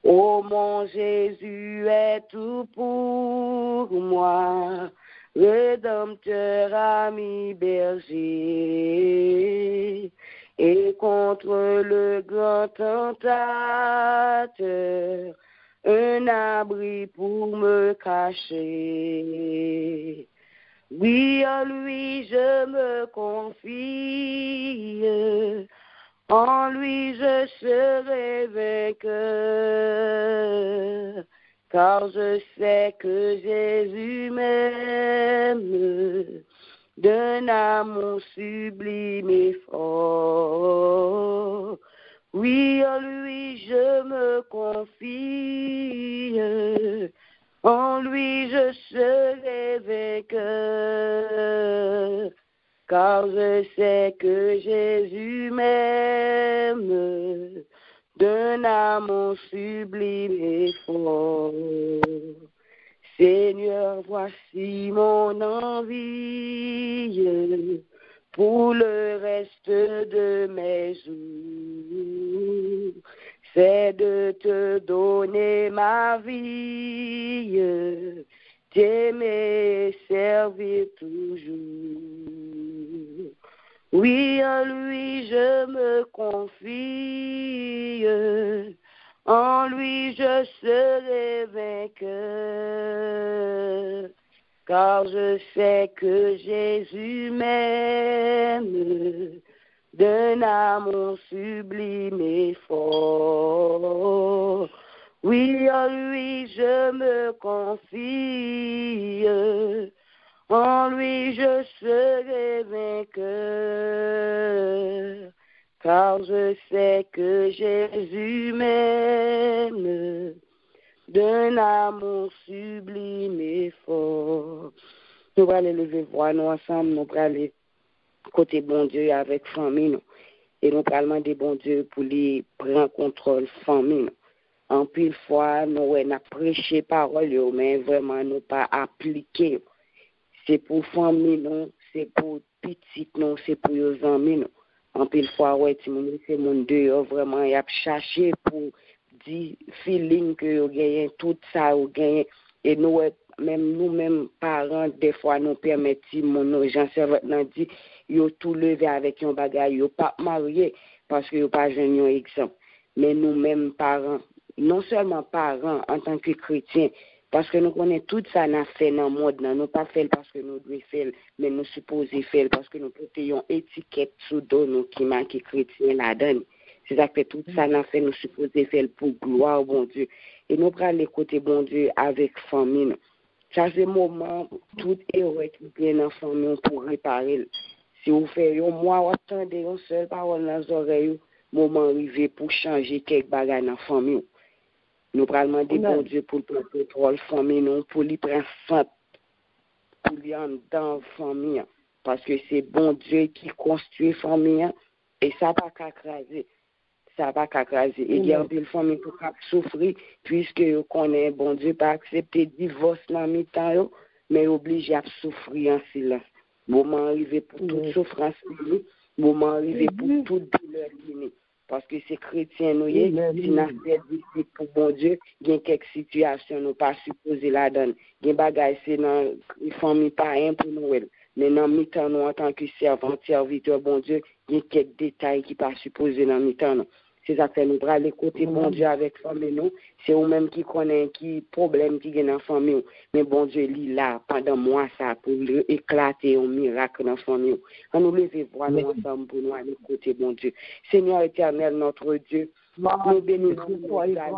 Oh, mon Jésus est tout pour moi, Rédempteur, ami, berger. Et contre le grand tentateur, un abri pour me cacher. Oui, en lui je me confie, en lui je serai vainqueur, car je sais que Jésus m'aime d'un amour sublime et fort. Oui, en lui je me confie, en lui je serai vainqueur, car je sais que Jésus m'aime d'un amour sublime et fort. Seigneur, voici mon envie pour le reste de mes jours. C'est de te donner ma vie, t'aimer et servir toujours. Oui, en lui je me confie, en lui je serai vainqueur, car je sais que Jésus m'aime d'un amour sublime et fort. Oui, en lui je me confie, en lui je serai vainqueur, car je sais que Jésus m'aime d'un amour sublime et fort. Nous allons aller lever voix, nous ensemble, nous allons aller côté bon Dieu avec famille, nous. Et nous allons demander bon Dieu pour lui prendre contrôle famille, nous. En pile fois, nous avons prêché parole, mais vraiment nous pas appliqué. C'est pour famille, non, c'est pour petite, non, c'est pour les amis, non. En pile fois, ouais, c'est mon Dieu, vraiment, il a cherché pour dire feeling que vous gagnez tout ça, vous gagnez. Et nous, même nous-mêmes, parents, des fois, nous permettons, nos gens servants dit, ils ont tout levé avec un bagage, ils n'ont pas marié parce qu'ils n'ont pas jeune exemple. Mais nous-mêmes, parents, non seulement parents en tant que chrétiens, parce que nous connaissons tout ça, nous fait dans le monde, nous pas fait parce que nous devons faire, mais nous supposons faire parce que nous portons une étiquette sous nous qui marque chrétien là-dedans. C'est ça que tout ça, nous fait, nous supposons faire pour gloire au bon Dieu. Et nous prenons les côtés bon Dieu avec famille. Ça, c'est le moment, tout héros qui vient dans la famille pour réparer. Si vous faites un mois, vous attendez une seule parole dans les oreilles, moment arrivé pour changer quelques bagages dans la famille. Nous prenons demander bon Dieu pour le contrôle famille, pour lui prendre soin, pour lui en dans la famille. Parce que c'est bon Dieu qui construit la famille et ça n'a pas qu'à craser. Ça n'a pas qu'à craser. Et il y a une famille qui a souffrir puisque vous connaissez bon Dieu pas accepter le divorce dans le temps, mais obligé à souffrir en silence. Moment arrivé pour toute souffrance, moment arrivé pour toute douleur. Parce que c'est chrétien, nous, si nous sommes pour bon Dieu, il y a quelques situations, nous pas supposé la donne. Il y a des bagages, c'est dans les familles païennes pour nous. Mais dans le temps, nous, en tant que servant, serviteur, bon Dieu, il y a quelques détails qui ne sont pas supposés dans le temps. C'est ça que nous prenons les côtés bon Dieu avec la famille, nous. C'est eux-mêmes qui connaissent qui problème qui est dans la famille. Mais bon Dieu, il est là pendant moi ça pour éclater un miracle dans la famille. On nous lève voir nous ensemble pour nous aller côté bon Dieu. Seigneur éternel, notre Dieu, nous bénissons camper là,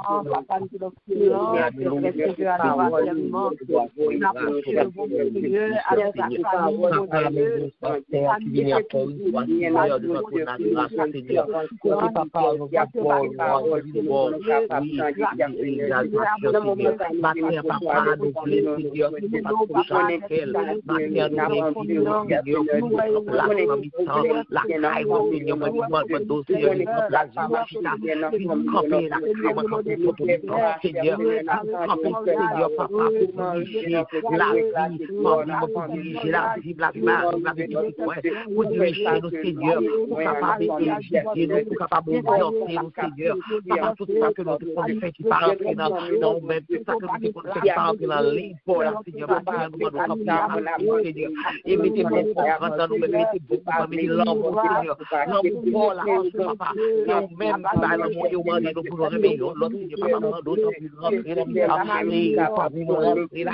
camper pour Seigneur, camper Seigneur, papa, pour diriger la vie, pour diriger la vie, pour diriger nos Seigneur, pour capable d'éduquer nous, pour capable d'orienter nos Seigneur, papa, tout ça que nous devons faire qui part entrer dans nous-mêmes, tout ça que nous devons faire qui part entrer dans le livre pour la Seigneur, papa, nous devons camper, Seigneur, et mettez beaucoup confiance dans nous-mêmes, mettez beaucoup, mettez l'amour, Seigneur, l'amour pour la papa, nous-mêmes, mon Dieu, on nous pour réveiller l'autre Seigneur papa d'autres plus rentrer dans la famille nous rentrer là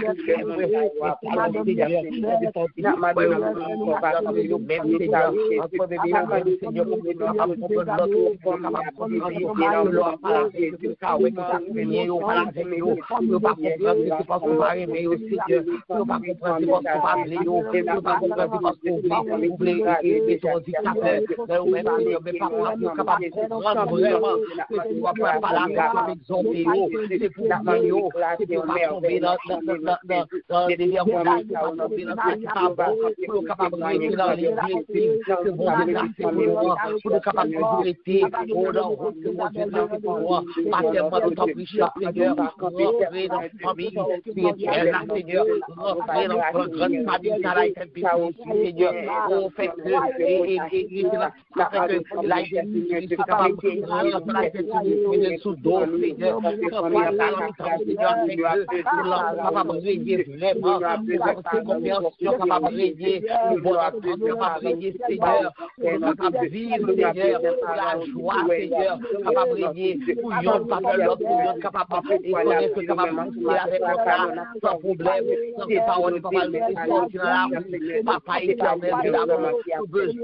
papa éternel de l'amour, plus que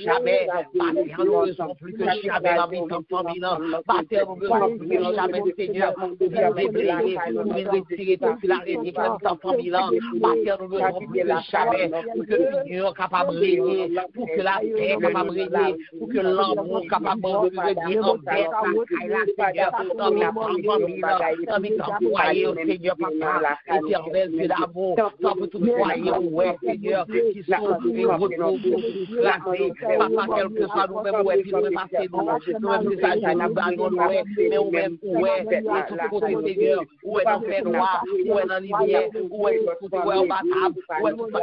jamais, plus que jamais la vie de famille, plus que jamais, Seigneur, pour retirer toute la réalité de ta famille, plus que jamais, pour que l'union capable de régner, pour que la paix capable de régner, pour que l'amour capable de régner en paix, Seigneur, dans mes familles, dans mes foyers, Seigneur, papa, éternel, c'est l'amour, dans tout foyer, ouais, Seigneur, qui sont placés, papa, quel que soit nous-mêmes, ouais, puis nous-mêmes, nous-mêmes, c'est ça, nous nous ouais, mais nous-mêmes, ouais, et tout côté, Seigneur, où est dans le fait noir, où est dans l'hiver, où est tout côté, où est en bataille, où est tout ça,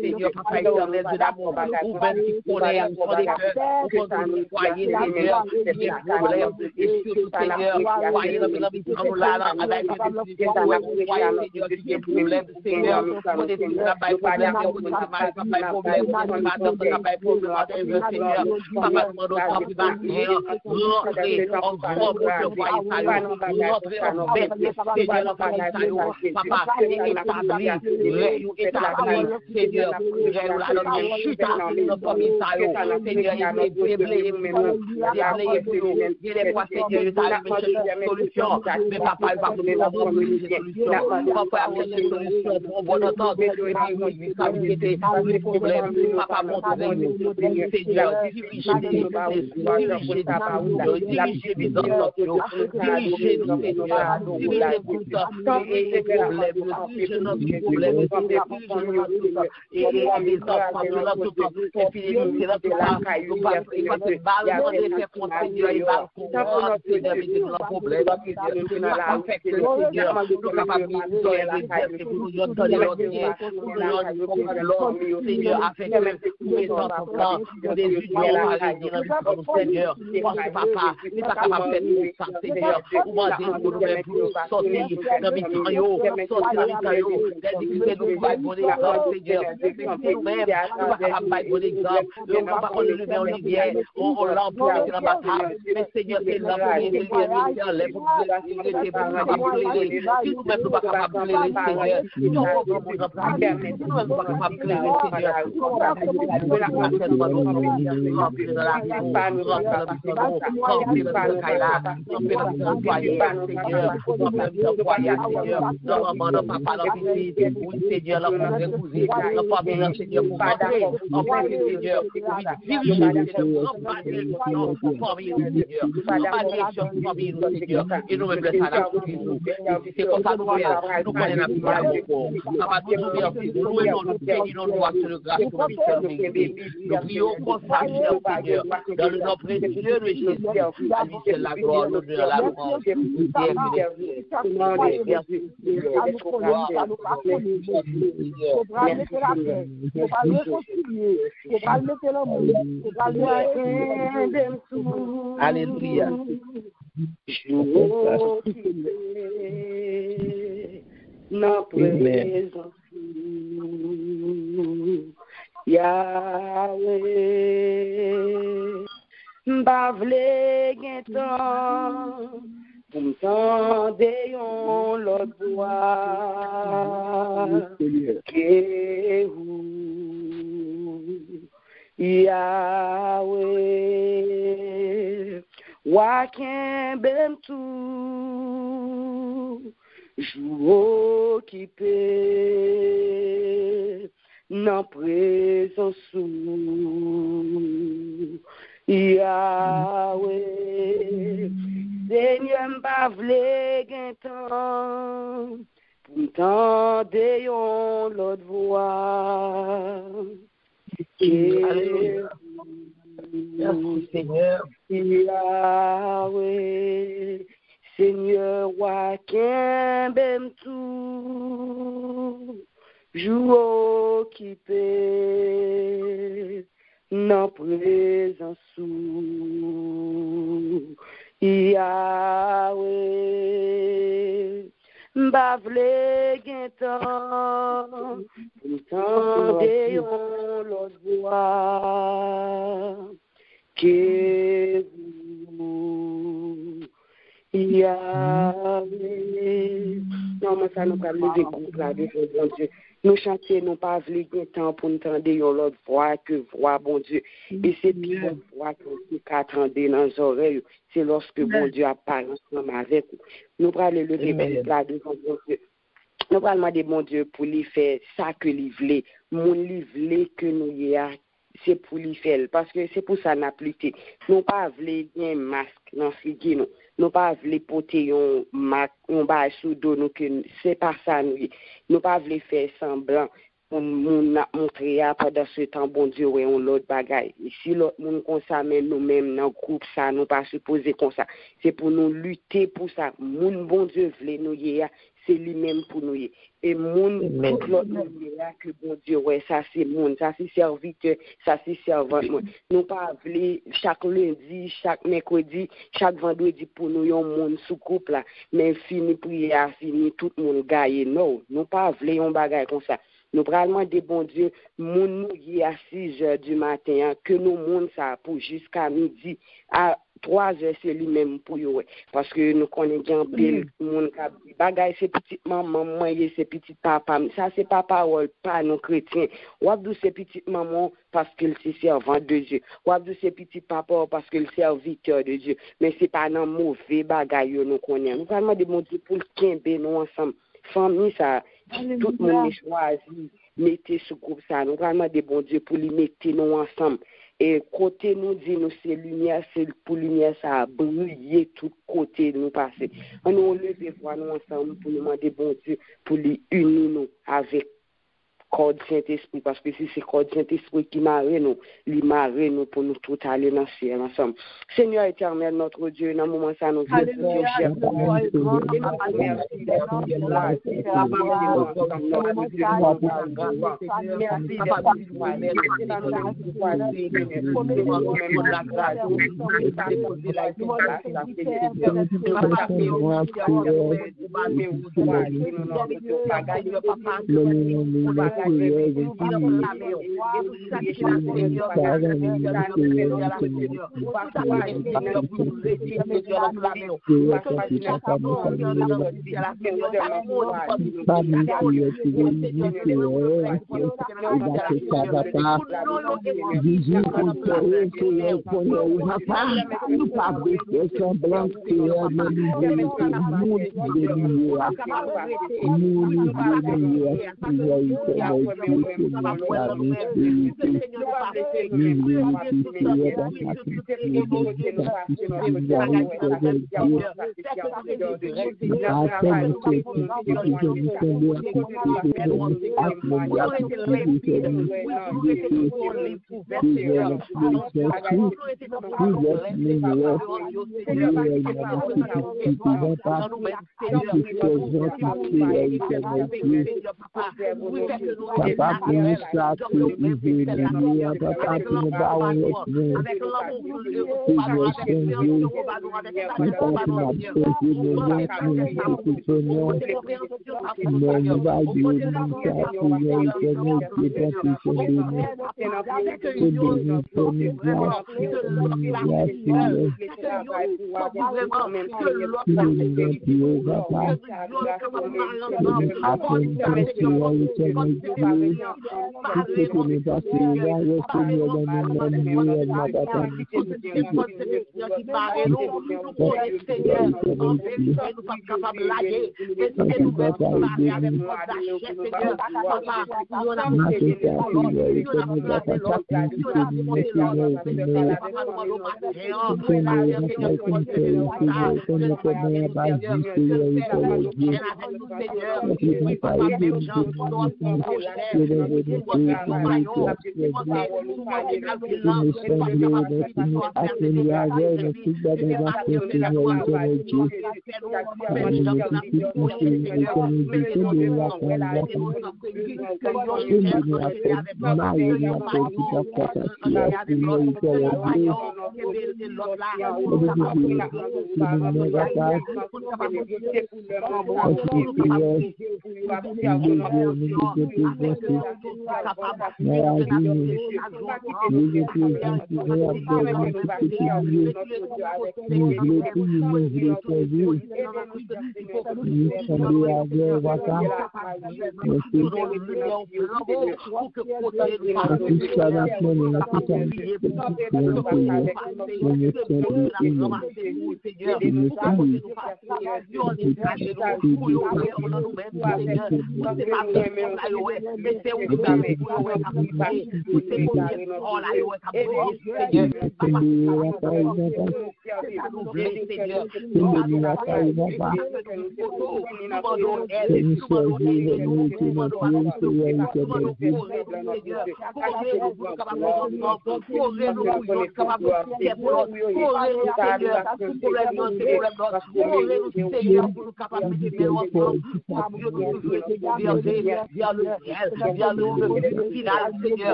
Seigneur, papa, éternel, de l'amour, où même qui connaît, sur les cœurs, où tout foyer, Seigneur, qui est problème, et surtout, Seigneur, foyer, dans la vie, dans la avec les foyer, Seigneur, qui est problème, Seigneur, pour des problème, pour des mal, papa, problème, madame, papa, problème, Seigneur, papa, nous demandons plus rentrer en grand pour que foyer, rentrer en bête, Seigneur, dans foyer, papa, établi, Seigneur, là, dans les chutes, dans famille, Seigneur, il est pas, Seigneur, il t'a une solution, mais papa, il va vous donner une solution, papa, il y a une solution pour bon entendre, et puis, stabilité, les problèmes, papa, montre-nous, Seigneur, dirigez les autres, dirigez-nous, Seigneur, dirigez-nous, et problèmes, dirigez notre problème, et les enfants, tout temps, et puis c'est là tout ça, nous pas ballon de faire contre Seigneur, il va comprendre, Seigneur, mais c'est un problème, Seigneur, nous capables de nous donner l'autre, Seigneur, afin que nous mettons tout temps, pour des unions parisiennes, Seigneur, parce que papa, n'est pas capable de faire tout ça, Seigneur, ou moi, pour nous-mêmes, pour sortir dans les tuyaux, sortir dans les tuyaux, d'éduquer nous pour bon exemple, Seigneur, nous-mêmes, nous pas capables de bon exemple, nous pas qu'on le met en lumière, on l'emploi dans la bataille, mais Seigneur, c'est l'emploi de lumière, les pour si nous-mêmes nous pas capables de l'éclairer, Seigneur, nous nous pas capables de l'éclairer, Seigneur, et nous même laissons la c'est comme ça nous connaissons la prière ça va toujours bien nous et nous bénissons nos doigts sur le grâce pour nous prions pour ça Seigneur dans le nom précieux de Jésus à lui c'est la gloire l'honneur la louange alléluia na présence Yahweh m'pa vle gen tan pour m'tende yon l'autre voix que ou Yahweh wakembem tout jou occupé nan présence Yahweh Seigneur m'pa vle gen tan pour m'tende yon l'autre voix Merci Seigneur. Yahweh, Seigneur, wakembem tout, jou occupé, nan présence Yahweh, m'pa vle gen tan, m'tende yon l'autre voix, que vous, Yahweh. Non, mais ça nous pas lever groupe là, devant bon Dieu. Nous chanter, nous pas vle gen tan pour entendre yon l'autre voix que voix, bon Dieu. Et c'est bien voix qu'on peut attendre dans les oreilles. C'est lorsque bon Dieu a parlé ensemble avec nous. Nous pas le lever groupe là, devant bon Dieu. Nous pas demander bon Dieu pour lui faire ça que lui voulait. Mon lui voulait que nous y a. C'est pour lui faire parce que c'est pour ça n'a plus été nous pas vle un masque dans figi nous pas vle porter un masque on ba sous dos nous que c'est pas ça nous pas vle faire semblant on montrer pendant ce temps bon Dieu ouais on l'autre bagaille si l'autre monde comme ça mais nous même dans groupe ça nous pas supposé comme ça c'est pour nous lutter pour ça mon bon Dieu vle nous y a c'est lui-même pour nous. Et mon l'autre que bon Dieu, ouais, ça c'est mon, ça c'est serviteur, ça c'est servant. Nous pas vle chaque lundi, chaque mercredi, chaque vendredi pour nous yon monde sous groupe là, mais fini prière, fini tout le monde gagne. Non, nous pas vle yon bagay comme ça. Nous prenons des bons Dieu, moun nous y à 6h du matin, que nous monde ça pour jusqu'à midi à 3h c'est lui-même pour yo parce que nous connaissons bien monde qui bagaille c'est petite maman moi c'est petit papa ça c'est pas parole pas nous chrétiens ou abdou c'est petite maman parce qu'il c'est servant de Dieu ou abdou c'est petit papa parce qu'il serviteur de Dieu mais c'est pas dans mauvais bagaille nous connaissons nous vraiment des bon Dieu pour kembe nous ensemble famille ça tout le monde choisi mettez ce groupe ça nous vraiment des bon Dieu pour les mettre nous ensemble. Et côté nous dit nous c'est lumière, c'est pour lumière ça a brillé tout côté nous passer. On nous lever voir nous ensemble pour nous demander bon Dieu pour les unir nous avec corps Saint-Esprit parce que si c'est corps Saint-Esprit qui marre nous, lui marre nous pour nous tout aller dans le ciel ensemble. Seigneur éternel notre Dieu, dans le moment ça nous cher. Papa, pour ça, tu es éveillé, papa, tu nous barres les mains. Seigneur, Saint-Dieu, papa, tu m'as posé le nom, tu nous ton nom. Mais nous va dire, ça, Seigneur, éternel, tu es dans tes chemins de nous. Et bénis ton grâce, grâce, Seigneur. Tu nous donnes, Dieu, papa. Afin que Seigneur, éternel, Dieu, tout ce que nous passons, Seigneur, dans nos mêmes, ma papa,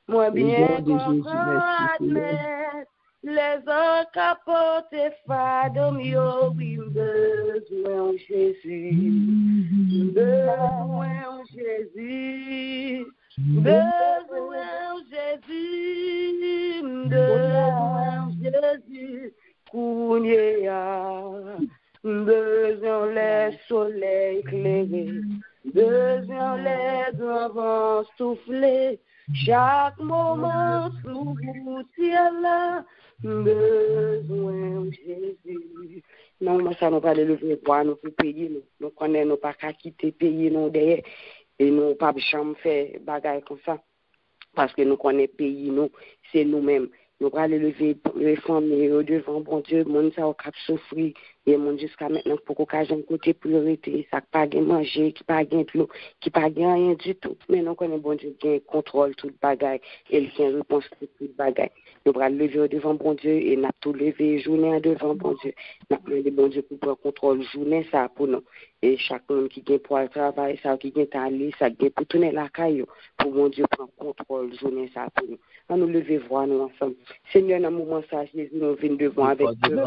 Moi bien comprendre les autres capotes fadom yo oui besoin Jésus besoin Jésus besoin Jésus besoin Jésus Kounia besoin les soleils éclairés besoin les vents soufflés chaque moment sous ciel là besoin Jésus. Non, mais ça nous pas de lever pour nous payer nous connaissons nous pas qu'à quitter payer nous derrière et nous pas jamais faire bagaille comme ça parce que nous connaissons pays nous c'est nous-mêmes. Nous allons lever les femmes devant bon Dieu, monde ça au cap souffrir et monde jusqu'à maintenant pour qu'occasion côté priorité, ça pas gain manger, qui pas gain de l'eau, qui pas gain rien du tout. Mais nous connaissons bon Dieu qui contrôle toute bagaille et il tient réponse pour toute bagaille. nous allons lever devant bon Dieu et nous tout lever journée devant bon Dieu. Nous demandons bon Dieu pour prendre contrôle journée ça pour nous. Et chacun qui vient pour le travail, ça qui vient aller, ça qui vient pour tourner la caillou, pour mon Dieu prendre contrôle journée ça pour nous. On nous lever voir nous ensemble. Seigneur, dans le moment ça, Jésus nous vient devant avec Dieu.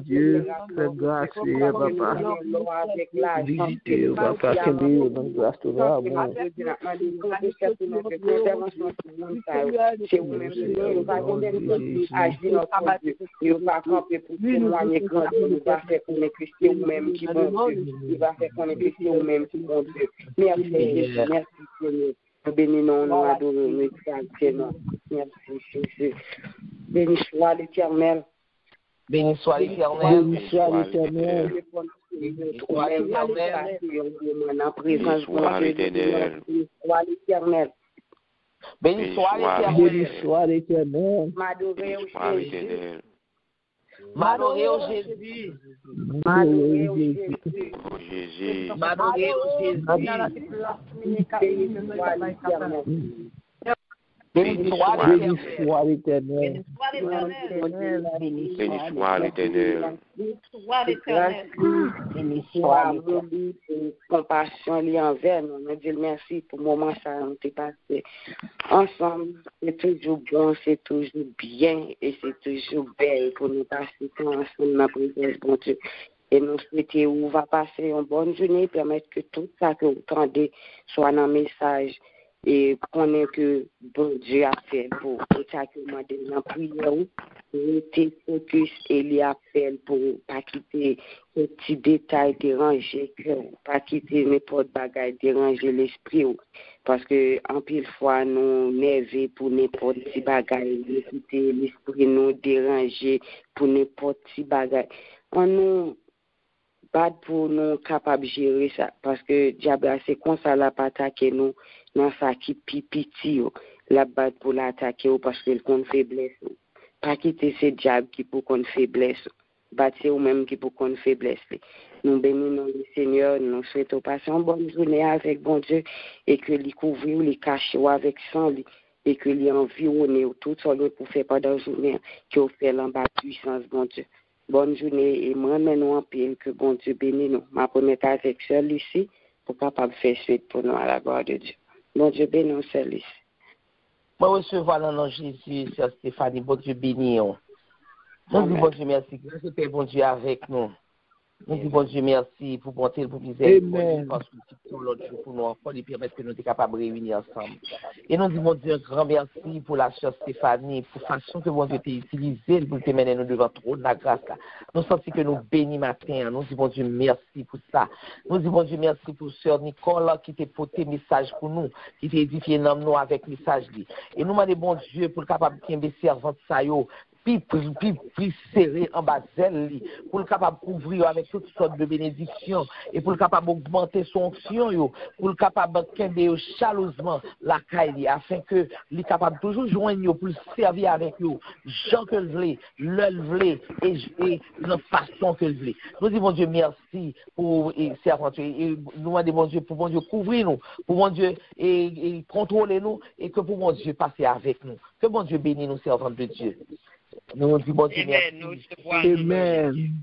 Dieu, très grâce, papa. Visitez, papa, que Dieu nous grâce tout là, moi. Bénis-nous, nous adorons, nous exaltons. Merci, Jésus. Béni soit l'Éternel. Béni soit l'Éternel. Béni soit l'Éternel. Béni soit l'Éternel. Béni soit l'Éternel. Béni soit l'Éternel. M'adorer au Jésus. M'adorer au Jésus. M'adorer au Jésus. Oh Jésus. M'adorer au Jésus. Béni soit l'Éternel. Béni Béni soit soit l'Éternel. l'Éternel. Béni soit l'Éternel. Compassion liée envers nous. Nous disons merci pour le moment ça nous est passé ensemble. C'est toujours bon, c'est toujours bien et c'est toujours belle pour nous passer temps ensemble dans la présence bon Dieu. Et nous souhaitons où va passer une bonne journée, permettre que tout ça que vous entendez soit dans le message. Et connaître que bon Dieu a fait pour ça que moi dans la prière, rester focus et les appels pour pas quitter les petits détails déranger cœur, pas quitter n'importe bagaille déranger l'esprit parce que en pile fois nous nerveux pour n'importe petit bagaille, quitter l'esprit nous déranger pour n'importe petit bagaille. On nous bat pour nous capables de gérer ça parce que diable c'est comme ça la pas attaquer nous dans ça qui pipiti la bat pour l'attaquer parce qu'il compte faiblesse pas quitter ce diable qui pour qu'on faiblesse battre ou même qui pour qu'on faiblesse nous bénissons le Seigneur nous souhaitons passer une bonne journée avec bon Dieu et que lui couvrir les cacher avec sang et que les environner tout ça pour faire pendant la journée, qui ont fait l'en bas puissance, bon Dieu. Bonne journée et moi, nous en pile que bon Dieu bénisse nous. Ma première avec celle ici pour capable faire suite pour nous à la gloire de Dieu. Bon Dieu bénisse celle ici. Moi, recevoir dans le nom de Jésus, Sœur Stéphanie, bon Dieu bénisse. Nous disons bon Dieu merci, grâce au Père bon Dieu avec nous. Nous disons bon Dieu merci pour bonté, pour miséricorde, parce que c'est l'autre jour pour nous encore, et permettre que nous soyons capables de réunir ensemble. Et nous disons bon Dieu un grand merci pour la Sœur Stéphanie, pour la façon que bon Dieu t'a utilisé pour te mener nous devant trop de la grâce. Nous sentons que nous bénis matin. Nous disons bon Dieu merci pour ça. Nous disons bon Dieu merci pour Sœur Nicole qui t'a porté message pour nous, qui t'a édifié nous avec message. Et nous demandons bon Dieu pour le capable de servante ça yo. Puis serré en bas d'elle, pour le capable couvrir avec toutes sortes de bénédictions, et pour le capable augmenter son onction, pour le capable de chaleureusement la caille, afin que le capable toujours joindre pour le servir avec eux, gens que le voulez, le voulez, et de façon que le voulez. Nous disons, bon Dieu, merci pour servante, et nous demandons, bon Dieu, pour bon Dieu couvrir nous, pour bon Dieu et contrôler nous, et que pour bon Dieu passer avec nous. Que bon Dieu bénisse nous, servantes de Dieu. Nous disons bon Dieu merci. Amen.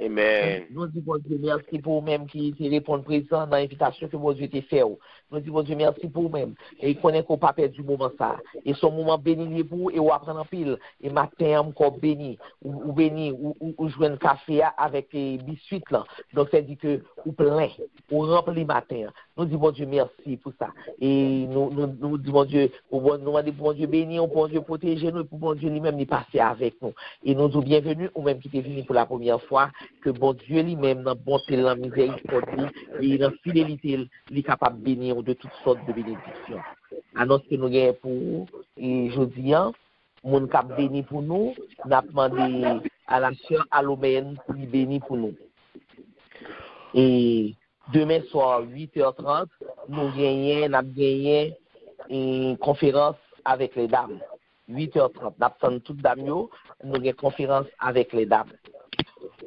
Amen. Nous disons bon Dieu merci pour vous-même qui répondent présent dans l'invitation que bon Dieu t'a fait. Nous disons bon Dieu merci pour vous-même. Et connaît qu'on pas perdu du moment ça. Et son moment béni pour vous et ou apprendre en pile. Et matin encore béni. Ou béni, ou jouer un café avec biscuits là. Donc ça dit que ou plein, ou rempli matin. Nous disons bon Dieu merci pour ça. Et nous disons bon Dieu, nous demandons bon Dieu béni, bon Dieu protéger nous, pour bon Dieu lui-même nous passer avec nous. Et nous disons bienvenue, ou même qui est venu pour la première fois, que bon Dieu lui-même, dans bonté, dans miséricorde, et dans fidélité, il est capable de bénir de toutes sortes de bénédictions. Annonce que nous gagnons pour et jeudi, mon cap béni pour nous, nous avons demandé à la sœur Alomène pour lui bénir pour nous. Et demain soir, 8h30, nous gagnons une conférence avec les dames. 8h30, nous avons toutes les dames, nous avons une conférence avec les dames.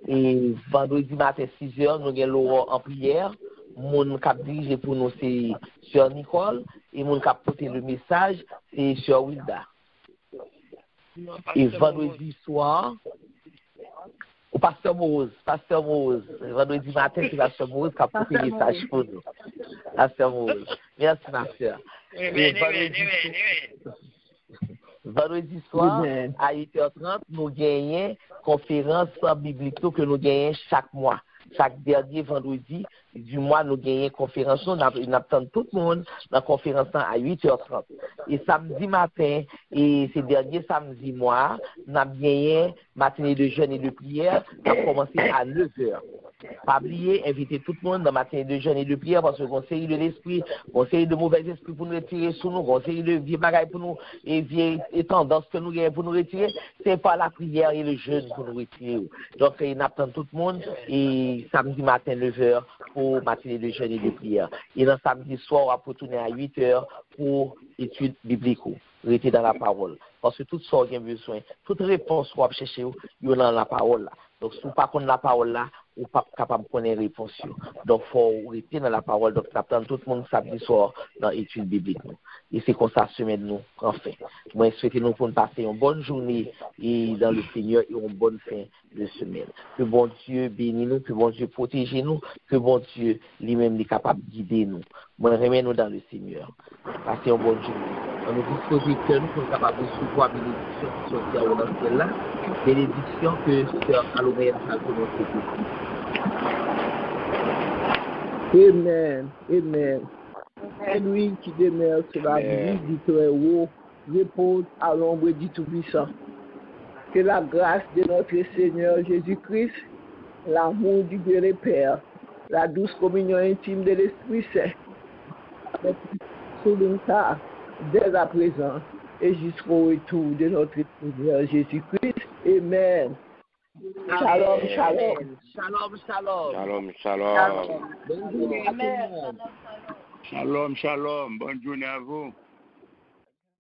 Et vendredi matin 6h, nous avons l'heure en prière. Mon cap dirigé pour nous, c'est Sœur Nicole. Et mon cap porté le message, c'est Sœur Wilda. Et vendredi soir, au Pasteur Mose. Vendredi matin, c'est Pasteur Mose qui a porté le message pour nous. Pasteur Mose. Merci, ma sœur. Vendredi soir, à 8h30, nous gagnons conférence biblique que nous gagnons chaque mois. Chaque dernier vendredi du mois, nous gagnons conférence. Nous attendons tout le monde dans la conférence à 8h30. Et samedi matin, et ces derniers samedi mois, nous avons gagné matinée de jeûne et de prière. Nous avons commencé à 9h. Pas oublier, inviter tout le monde dans matinée de jeûne et de prière parce que conseil de l'esprit, conseil de mauvais esprits pour nous retirer sous nous, conseil de vieux bagailles pour nous et vieilles tendances que nous gagnons pour nous retirer, c'est pas la prière et le jeûne pour nous retirer. Donc, il attend tout le monde et samedi matin 9h pour matinée de jeûne et de prière. Et dans samedi soir, on va retourner à 8h pour études bibliques. Rester dans la parole. Parce que tout ça, on a besoin. Toute réponse qu'on va chercher, il y a dans la parole. Donc, si vous ne connaissez pas la parole, vous n'êtes pas capable de connaître les réponses. Donc, il faut rester dans la parole. Donc, nous attendons tout le monde samedi soir dans l'étude biblique. Et c'est comme ça, semaine nous, enfin. Moi, je souhaite nous pour passer une bonne journée et dans le Seigneur et une bonne fin de semaine. Que bon Dieu bénisse nous, que bon Dieu protège nous, que bon Dieu lui-même est capable de guider nous. Moi, remets nous dans le Seigneur. Passez une bonne journée. On nous dispose que nous sommes capables de recevoir bénédiction qui sont dans ce ciel-là, bénédiction que Sœur Alomène a prononcée pour nous. Amen. Amen. C'est lui qui demeure sur la vie du Très-Haut, repose à l'ombre du Tout-Puissant. Que la grâce de notre Seigneur Jésus-Christ, l'amour du Dieu le Père, la douce communion intime de l'Esprit Saint, avec tout ça, dès à présent et jusqu'au retour de notre Seigneur Jésus-Christ. Amen. Shalom, shalom. Shalom, shalom. Shalom, shalom. Bonne journée à tout le monde. Shalom, shalom. Bonne journée à vous.